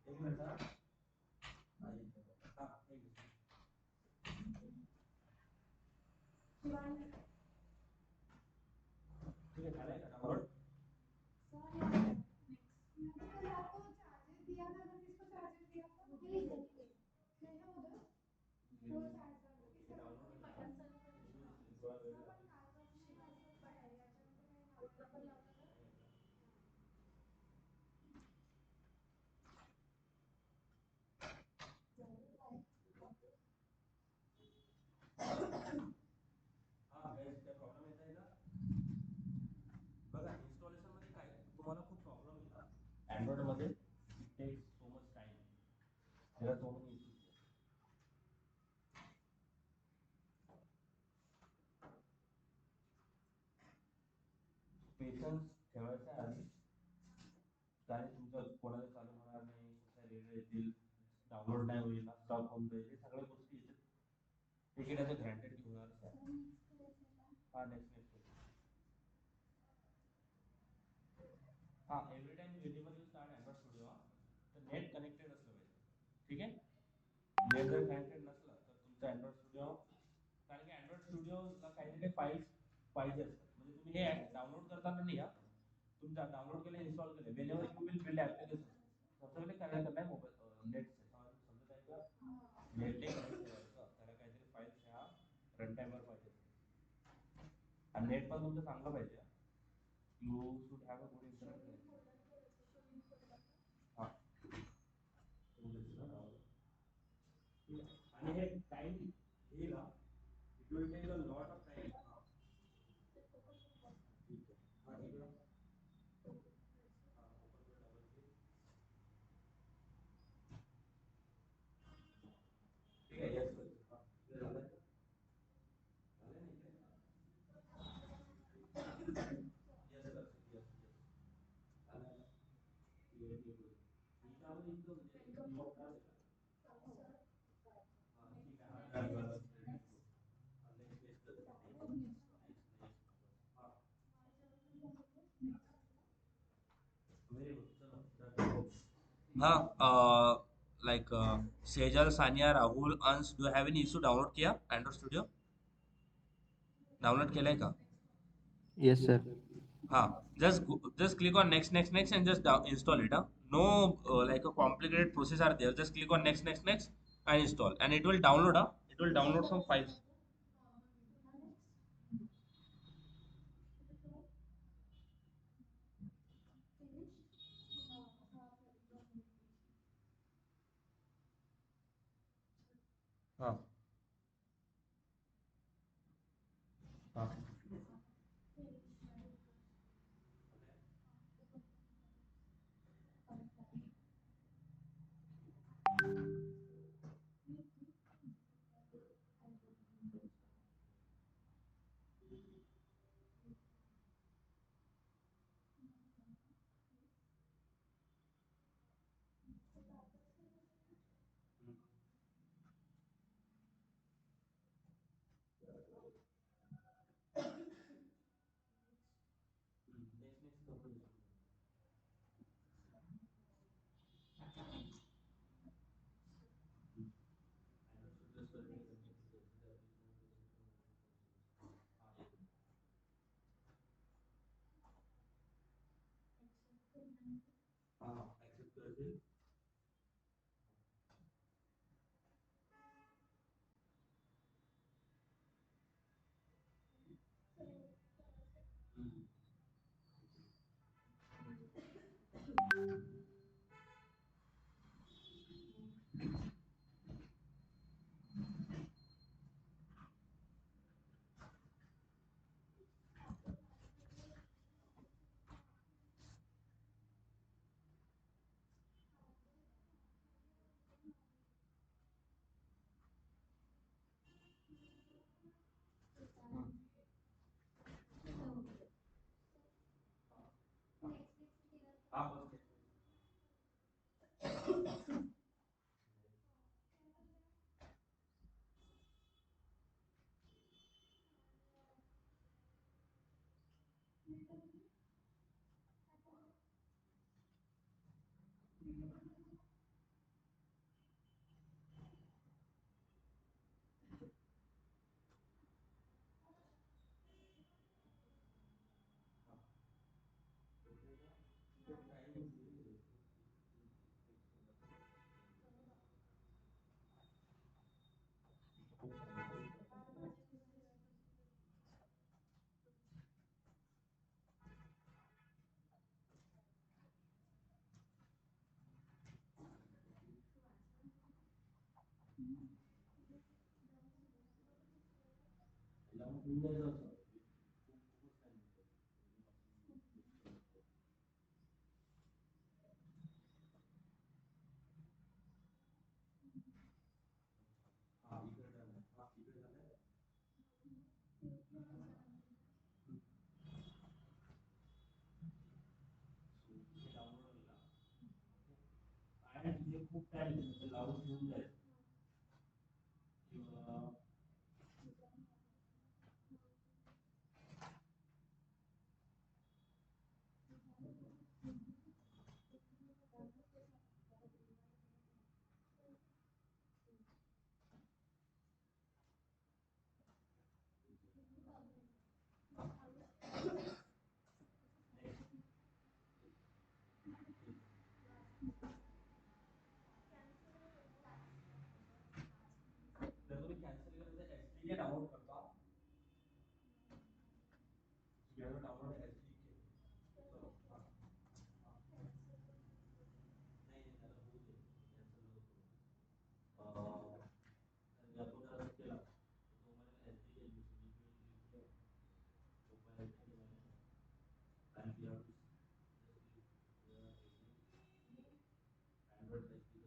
एक मिनिट हा. हा, एक मिनिट. ठीक आहे, झालंय का डाउनलोड? हा guys, काय प्रॉब्लेम येत आहे का? बघा इन्स्टॉलेशन मध्ये काय तुम्हाला खूप प्रॉब्लेम येतात अँड्रॉइड मध्ये. It takes so much time. There are so many issues. Patience ठेवायचा आधी. काय तुमचं कोणाला चालू होणार नाही, कुठल्या रेड येतील, डाउनलोड नाही होईल, स्टॉप होऊन जाईल, हे सगळ्या गोष्टी येतात. एक असं ग्रँटेड घेणार. हा नेक्स्ट नेक्स्ट. हा every time whenever you start Android studio तर नेट कनेक्टेड असलं पाहिजे. ठीक आहे. नेट जर कनेक्टेड नसलं तर तुमचं अँड्रॉइड स्टुडिओ, कारण की अँड्रॉइड स्टुडिओला काही ना काही फाईल्स पाहिजे असतात. म्हणजे तुम्ही हे डाउनलोड करताना नाही, तुमचा डाउनलोड केलं, इन्स्टॉल केलं, whenever you will build application सबसे पहिले करायचं काय मोबाईल नेट समजत आहे का? नेट नाही कनेक्ट करायचं, त्याला काहीतरी फाईल्स ह्या रन टाईमवर पाहिजे आणि नेट पण तुमचं चांगलं पाहिजे. You should have a good internet. हा आणि हे टाइम हे ना, it will take a lot of time. ठीक आहे. हा ठीक आहे. हा ओपन कर, डबल क्लिक. ठीक आहे. Yes sir. हा इकडे झालं. झालं ना इकडे. Yes sir. Yes yes. झालं. क्लिअर केलं. याच्यामध्ये इथं म्हणजे लॉक करायचं का? हा ठीक आहे. हा झालं. Next next next next. हा व्हेरी गुड. चलो. हाँ like Sejal, Sania, Rahul, Ansh, do have any issue download किया एंड्रॉइड स्टूडियो? डाउनलोड केलंय का? Yes, sir. हाँ, just click on next next next and just install it. No like a complicated process are there. Just click on next next next and install, and it will download. It will download some files. हाँ हाँ. Next next करून देतो. हाँ accept कर दे. Windows also. हा इकडे झालं. हा इकडे झालं. आणि तिथे खूप टाइम लावून ठेवून जायचं किंवा जर तुम्ही कॅन्सल केलं तर एसडीके डाउनलोड करता डाउनलोड एसडीके नाही त्याला होऊ दे कॅन्सल नको जर आपण जर असं केला तर तुम्हाला SDK mobile and we have to Android SDK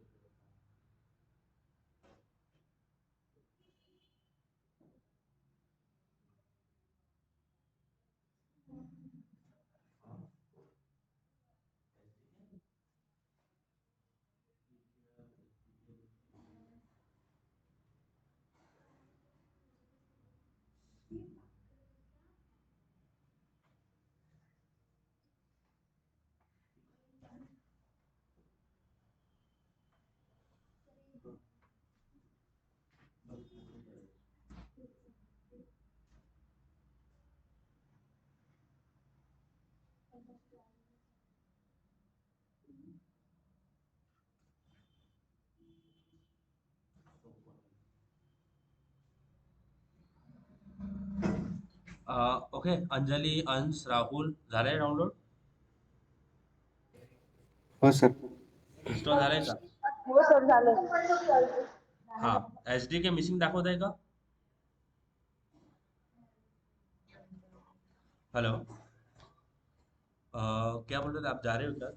okay Anjali अंश राहुल झालंय डाउनलोड हो सर. इन्स्टॉल झालंय का हो सर झालं. हा एसडीके मिसिंग दाखवत आहे का हेलो क्या बोल रहे थे आप जा रहे हो क्या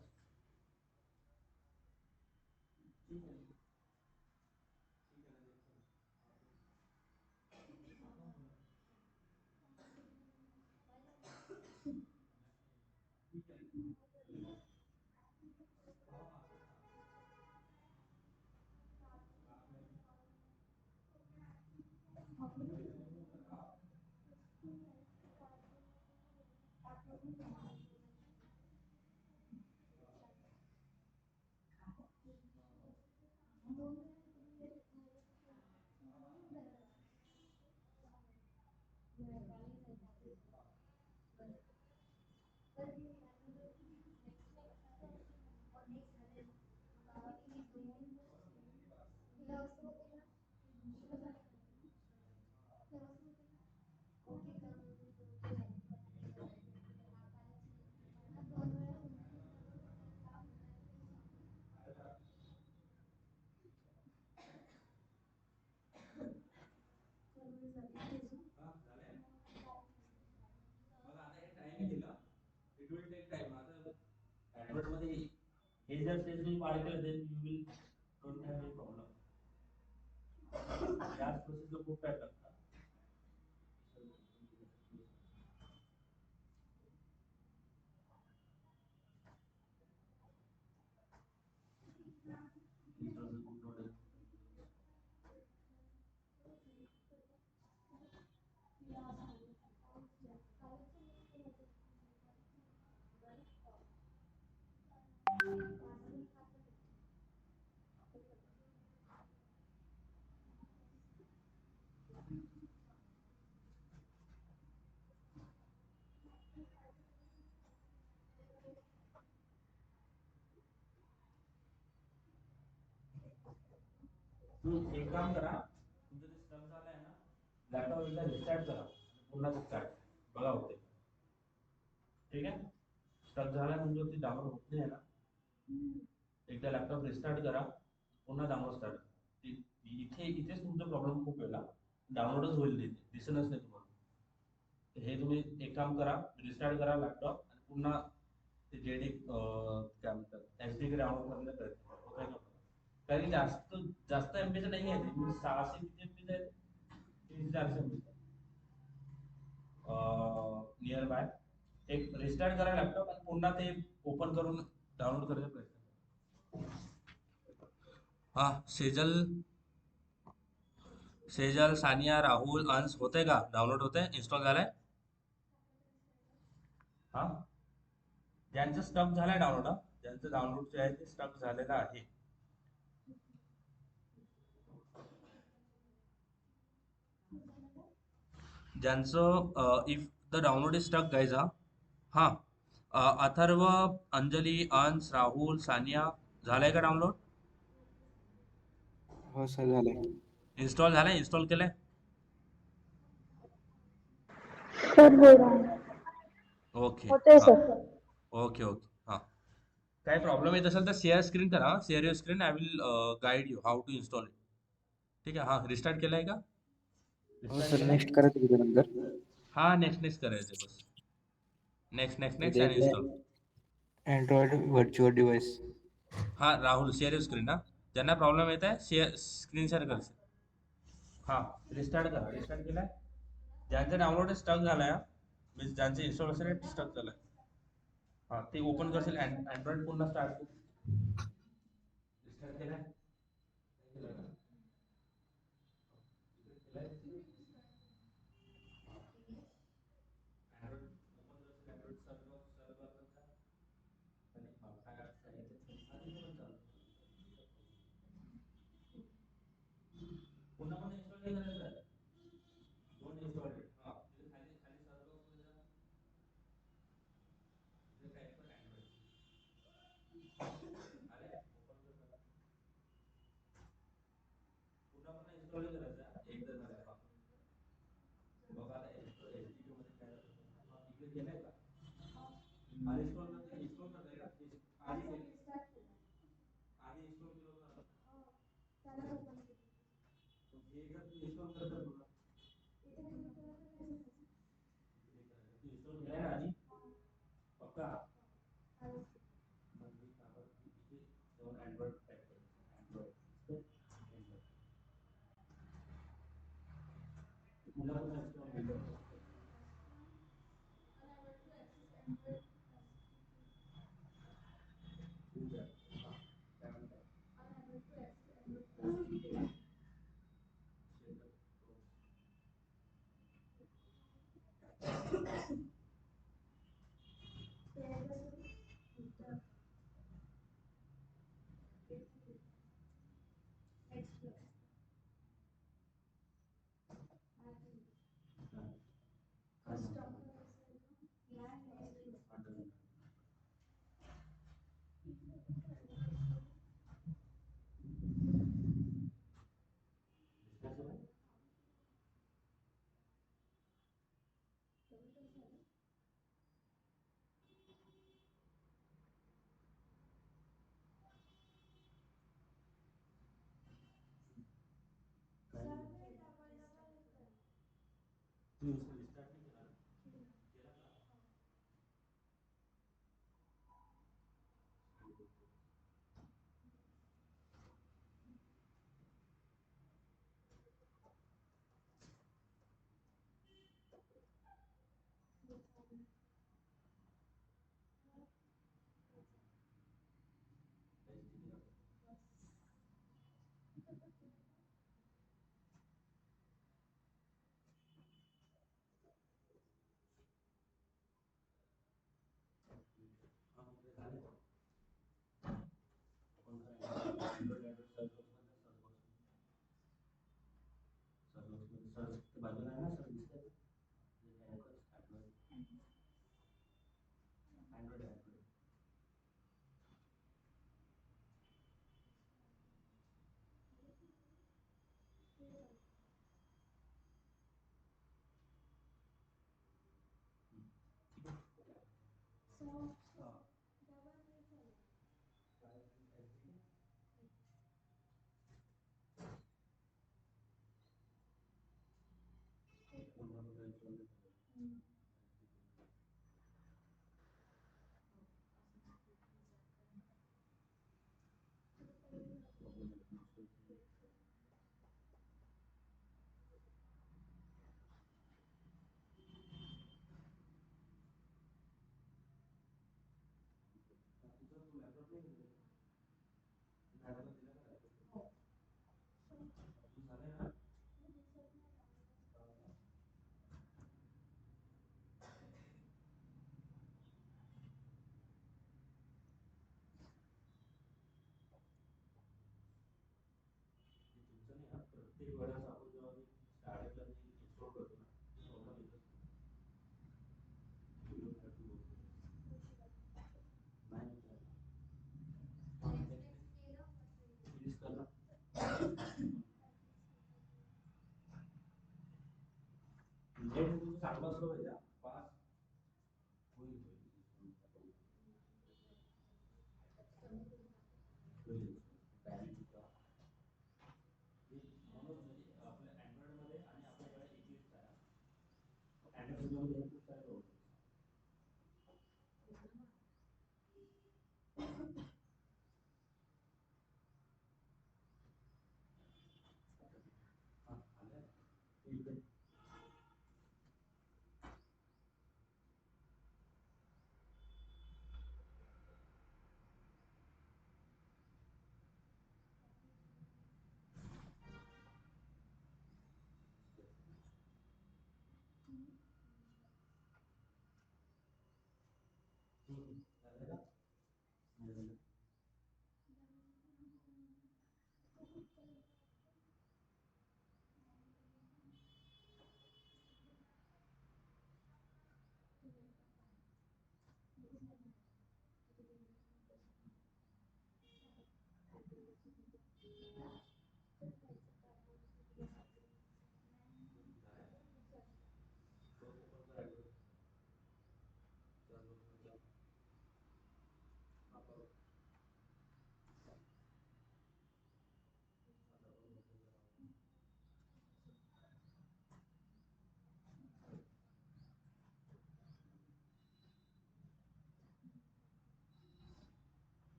मला आता हे टाइम दिला इट विल टेक टाइम आता Android मध्ये हे जर स्टेज तुम्ही पार केलं then you will don't have any problem या प्रोसेसला खूप टाइम लागतो एक काम करा तुमचं ते स्टक झालंय ना लॅपटॉप एकदा रिस्टार्ट करा पुन्हा स्टार्ट बघा होते ठीक आहे स्टक झाला म्हणजे ती डाउनलोड होत नाही ना एकदा लॅपटॉप रिस्टार्ट करा पुन्हा डाउनलोड स्टार्ट इथेच तुमचा प्रॉब्लेम खूप वेळा डाउनलोडच होईल तिथे दिसणच नाही तुम्हाला हे तुम्ही एक काम करा, रिस्टार्ट करा लॅपटॉप आणि पुन्हा ते जेडी काय म्हणतात एसडी डाउनलोड करण्याचा प्रयत्न करा. होतंय का बघा. कारण जास्त जास्त एमबीचं नाही आहे ते, 600 किती एमबीचं आहे, 300-400 एमबीचं नियर बाय. एक रिस्टार्ट करा लॅपटॉप आणि पुन्हा ते ओपन करून डाउनलोड करण्याचा प्रयत्न करा. हा सेजल, सानिया, राहुल, अंश होतंय का? डाउनलोड होतंय, इन्स्टॉल झालंय? हा, ज्यांचं स्टक झालंय डाउनलोड, ज्यांचं डाउनलोड जे आहे ते स्टक झालेलं आहे. ज्यांचं if the download is stuck guys, हा अथर्व, अंजली, अंश, राहुल, सानिया, झालंय का डाउनलोड? हो सर झालंय. इन्स्टॉल झालंय, इन्स्टॉल केलंय? सर हो रहा है. ओके, होते हा, सर. ओके ओके, हा. काही प्रॉब्लेम येत असेल तर शेअर स्क्रीन करा, share your screen, I will guide you how to install it. ठीक आहे, हा रिस्टार्ट केलाय का? हो रिस्टार्ट सर केलाय? नेक्स्ट करायचं तिथे नंतर. हा, नेक्स्ट करायचंय बस. नेक्स्ट तिथे आणि येते इन्स्टॉल. Android virtual device. हा राहुल, शेअर युअर स्क्रीन. हा, ज्यांना प्रॉब्लेम येत आहे शेअर स्क्रीन शेअर करશે. हा, रिस्टार्ट करा. रिस्टार्ट केलाय? ज्यांचं डाउनलोड स्टक झालाय, मीन्स ज्यांचं इन्स्टॉल असेल स्टक झालाय, हा ते ओपन करशील अँड्रॉइड पुन्हा स्टार्ट कर. रिस्टार्ट केलाय? केलाय ना? केलाय? अँड्रॉइड ओपन करशील, अँड्रॉइड सर्व आणि काय सांगितलं पण चालू. पुन्हा पण इन्स्टॉल नाही करायचं आहे. Don't install it. हा, तिथे खाली खाली सर्च बॉक्समध्ये जा. तिथे टाईप कर अँड्रॉइड. आले? ओपन कर जरा. पुन्हा पुन्हा इन्स्टॉल नाही करायचं आहे. एकदा झालंय. हा, बघा आता एचटीटी मध्ये काय जातं. हा, इकडे केलंय का? अनइन्स्टॉल करते, इन्स्टॉल करताय का? आधी आधी इन्स्टॉल केलं होतं ना? हे जर तू इन्स्टॉल करत तुला तू इन्स्टॉल केलाय ना आधी? पक्का? मग मी कागद इथे जाऊन अँड्रॉइड टाईप करतो. अँड्रॉइड पुन्हा पुन्हा इन्स्टॉल केलं. ठीक आहे. हा, काय म्हणताय? तू रिस्टार्ट नाही केला? केला का? हा, म्हणजे झाले. आपण अँड्रॉइड सर्च बॉक्समध्ये सर्च बाजूला आहे ना सर, दिसतंय का? टाईप कर अँड्रॉइड. अँड्रॉइड पुन्हा पुन्हा इन्स्टॉल प्रत्येक वेळेस आपण जेव्हा शाळेत इन्स्टॉल करतो ना प्रॉब्लेम येतो फिनिश करना नेट तुझं चांगलं असलं पाहिजे पास होईल होईल टायमिंग तुझा म्हणून म्हणजे आपल्या अँड्रॉइड मध्ये आणि आपल्याकडे इक्लिप्स आहे अँड्रॉइड मध्ये खूप सारे प्रॉब्लेम ठीक आहे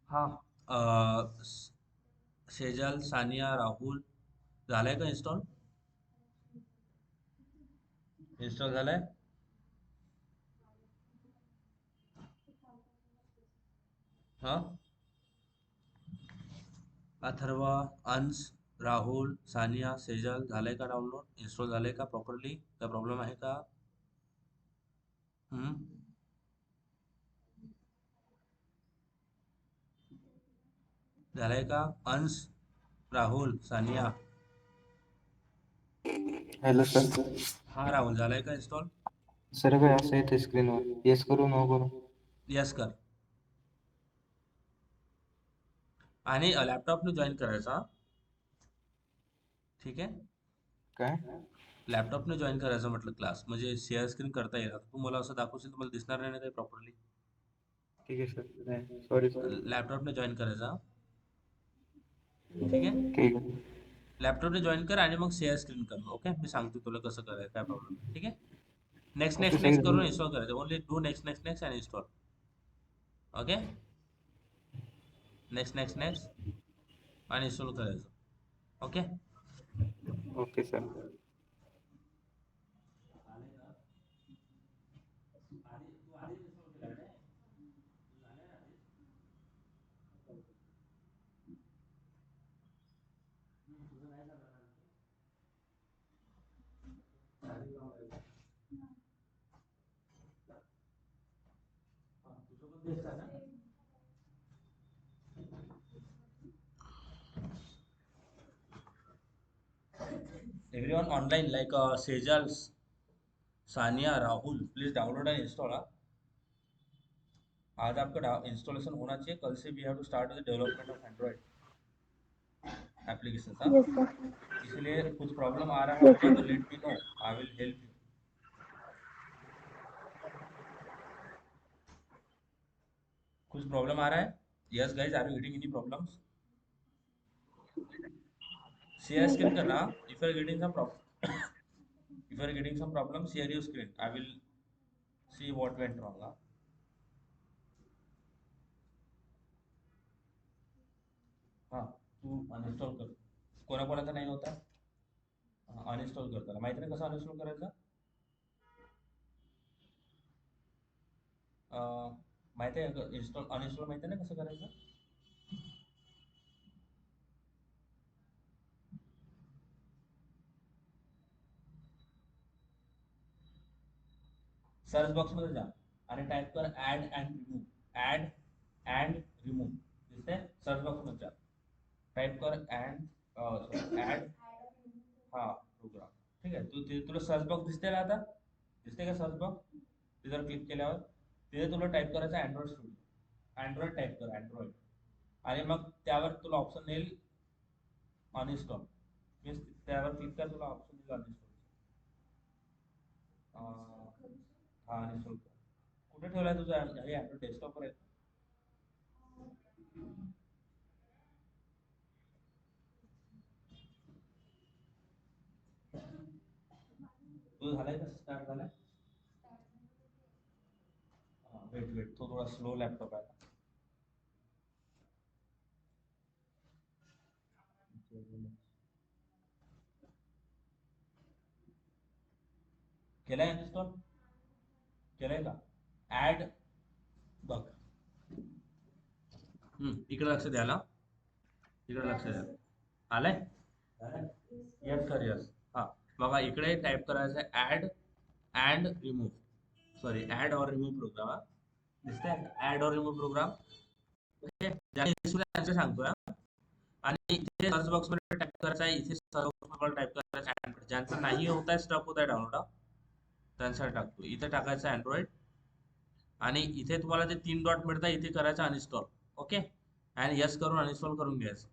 हाँ सेजल, सानिया, राहुल झालंय का इन्स्टॉल? इन्स्टॉल झालंय? हाँ अथर्वा, अंश, राहुल, सानिया, सेजल झालंय का डाउनलोड? इन्स्टॉल झालंय का प्रॉपरली? काय प्रॉब्लेम आहे का? हम्म झालंय का? अंश, राहुल, सानिया. Hello sir. हा राहुल, झालंय का इन्स्टॉल? सर काय असं येते स्क्रीनवर, येस करू नो करू? यस कर. आणि लॅपटॉपने जॉईन करायचा. ठीक आहे, काय? लॅपटॉपने जॉईन करायचं म्हटलं क्लास, म्हणजे शेअर स्क्रीन करता येईल. आता तू मला असं दाखवशील तर मला दिसणार नाही ना काही प्रॉपरली. ठीक आहे सर. नाही सॉरी सर. लॅपटॉपने जॉईन करायचा. ठीक आहे, ठीक आहे. लॅपटॉपने जॉईन कर आणि मग शेअर स्क्रीन कर. ओके, मी सांगतो तुला कसं करायचं, काय प्रॉब्लेम आहे. ठीक आहे, next okay next next sir. करून इन्स्टॉल करायचं. Only do next next next आणि install. Okay, next next next आणि इन्स्टॉल करायचं. Okay, okay sir. everyone online like Sejal, Sania, Rahul, please download and install. आज आपका इंस्टॉलेशन होना चाहिए. कल से we have to start with development of Android application. हाँ, Yes, sir. इसलिए कुछ प्रॉब्लम आ रहा है Yes, तो sir. Let me know, I will help you. कुछ प्रॉब्लम आ रहा है? Yes guys, are you getting any problems? Share screen करना. If you are getting some problem, if you are getting some problem, share your screen. I will see what went wrong. हाँ, तू uninstall कर. कोणाकोणाचा नाही होता, uninstall कर. त्याला माहिती नाही कसं अनइन्स्टॉल करायचं. माहिती आहे इन्स्टॉल अनइन्स्टॉल माहिती आहे ना कसं करायचं. सर्च बॉक्स मध्ये जा आणि टाइप कर add and remove. Add and remove दिसते. सर्च बॉक्स मध्ये जा, टाइप कर ऍड हा प्रोग्राम. ठीक आहे, तुला सर्च बॉक्स दिसते ना आता? दिसते का सर्च बॉक्स? तिथं क्लिक केल्यावर तिथे तुला टाइप करायचं अँड्रॉइड स्टुडिओ. अँड्रॉइड टाइप कर, अँड्रॉइड. आणि मग त्यावर तुला ऑप्शन येईल अनइन्स्टॉल. मीन्स त्यावर क्लिक कर, तुला ऑप्शन येईल अनइन्स्टॉल. हा अनइन्स्टॉल कर. कुठे ठेवलाय तुझा हे अँड्रॉइड? डेस्कटॉपवर आहे? तुझं झालंय का स्टार्ट झालाय? वेट वेट, तो थोडा स्लो लॅपटॉप आहे. केलाय इन्स्टॉल? केलाय का? ऍड बघ. इकडे लक्ष द्यायला, इकडे लक्ष द्या. आलंय? यस कर, यस. हा बघा, इकडे टाइप करायचं आहे add and remove. Sorry, add और रिमूव्ह प्रोग्राम. दिसतंय ऍड और रिमूव्ह प्रोग्राम. ओके, सांगतोय. आणि इथे सर्च बॉक्स मध्ये टाइप करायचं आहे. इथे सर्च बॉक्स मध्ये टाइप करायचं अँड्रॉइड. ज्यांचं नाही होत आहे, स्टॉप होत आहे डाउनलोड, त्यांसाठी टाकतो. इथे टाकायचं अँड्रॉइड आणि इथे तुम्हाला ते 3 डॉट मिळतात, इथे करायचं अनइन्स्टॉल. ओके, आणि यस करून अनइन्स्टॉल करून घ्यायचं.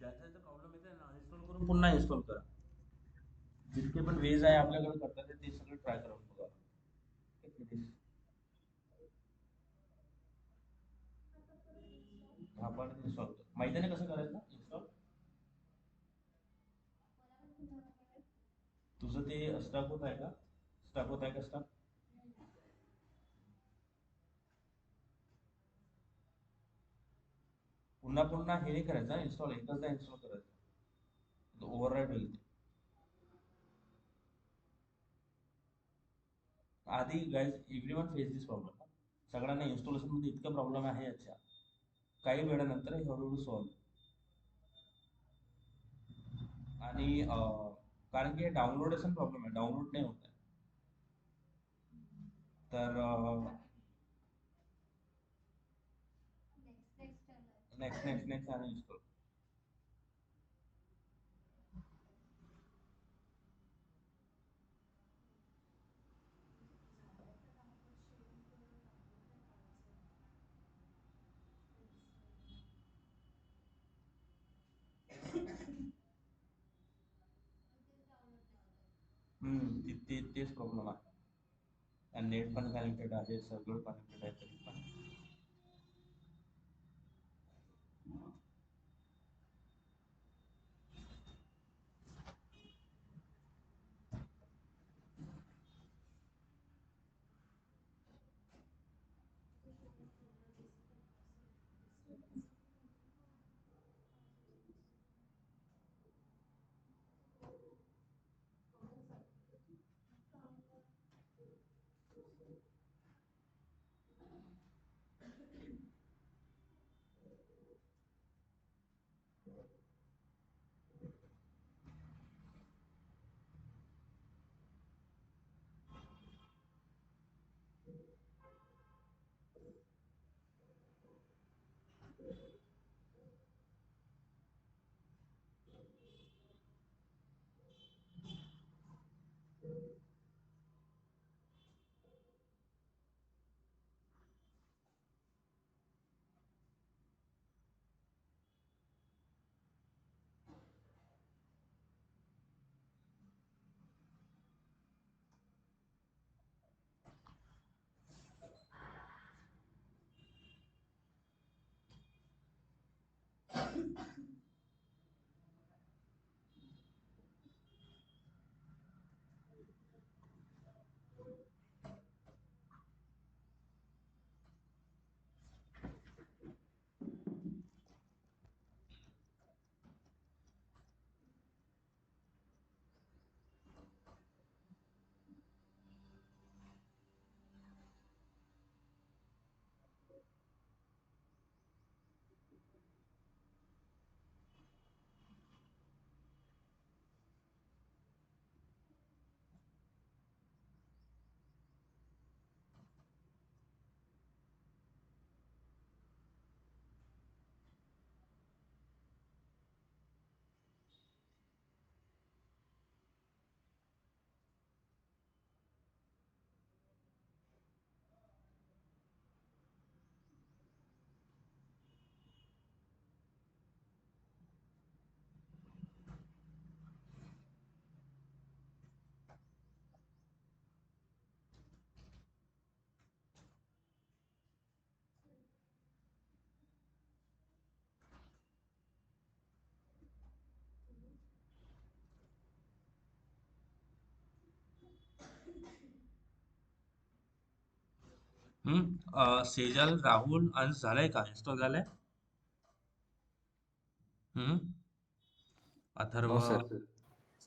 ज्याचा प्रॉब्लेम येते ना अनइन्स्टॉल करून पुन्हा इन्स्टॉल करा. जितके पण वेज आहे आपल्याकडे करतात ते सगळे ट्राय करून बघा. हा पण इन्स्टॉल माहिती नाही कसं करायचं इन्स्टॉल. तुझं ते स्टक होत आहे का? स्टक होत आहे का स्टक? पुन्हा पुन्हा हे नाही करायचं इन्स्टॉल एकदा इन्स्टॉल करायचं ओव्हरराईड होईल ते. आधी गाईज एव्हरीवन फेस दिस प्रॉब्लेम. सगळ्यांना इन्स्टॉलेशन मध्ये इतका प्रॉब्लेम आहे याच्या काही वेळानंतर हे हळूहळू सॉल्व. आणि कारण की डाउनलोडेशन प्रॉब्लेम आहे डाउनलोड नाही होत आहे. तर नेक्स्ट आणि इन्स्टॉल. तेच प्रॉब्लेम आहे. आणि नेट पण कनेक्टेड आहे सगळं कनेक्टेड आहे तरी पण. सेजल राहुल अंश झालंय का इन्स्टॉल झालंय? Atharva no sir.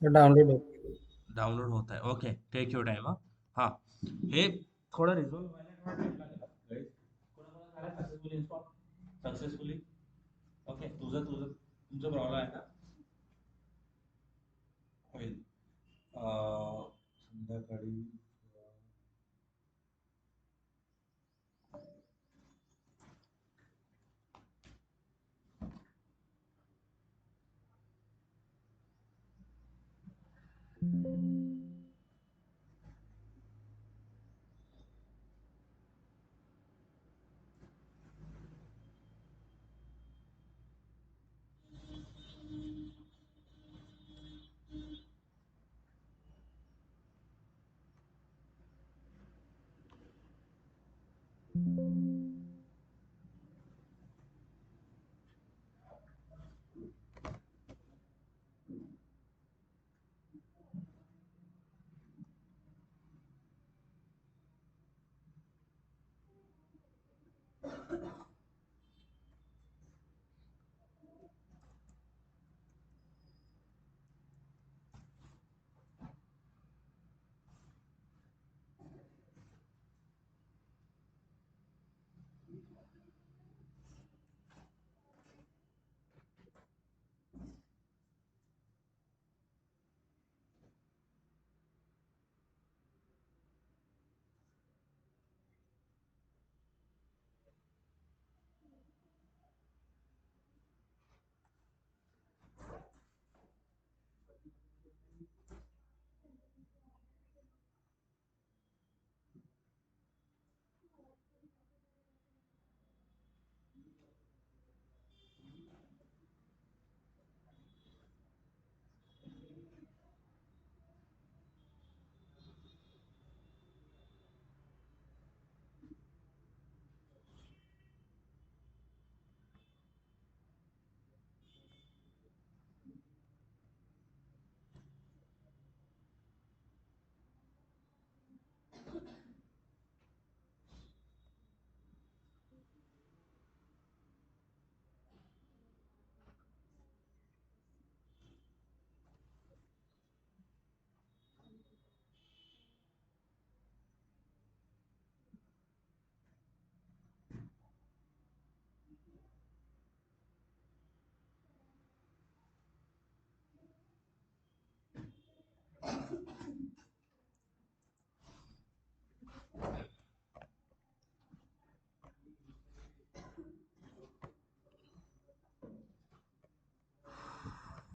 Sir download हो. डाउनलोड होत आहे. Okay, take your time. हा हे थोडं रिझॉल्व व्हायला थोडा टाइम लागेल guys. कोणाकोणाला झालं सक्सेसफुली इन्स्टॉल? सक्सेसफुली? ओके, तुमचं प्रॉब्लेम आहे ना? होईल. संध्याकाळी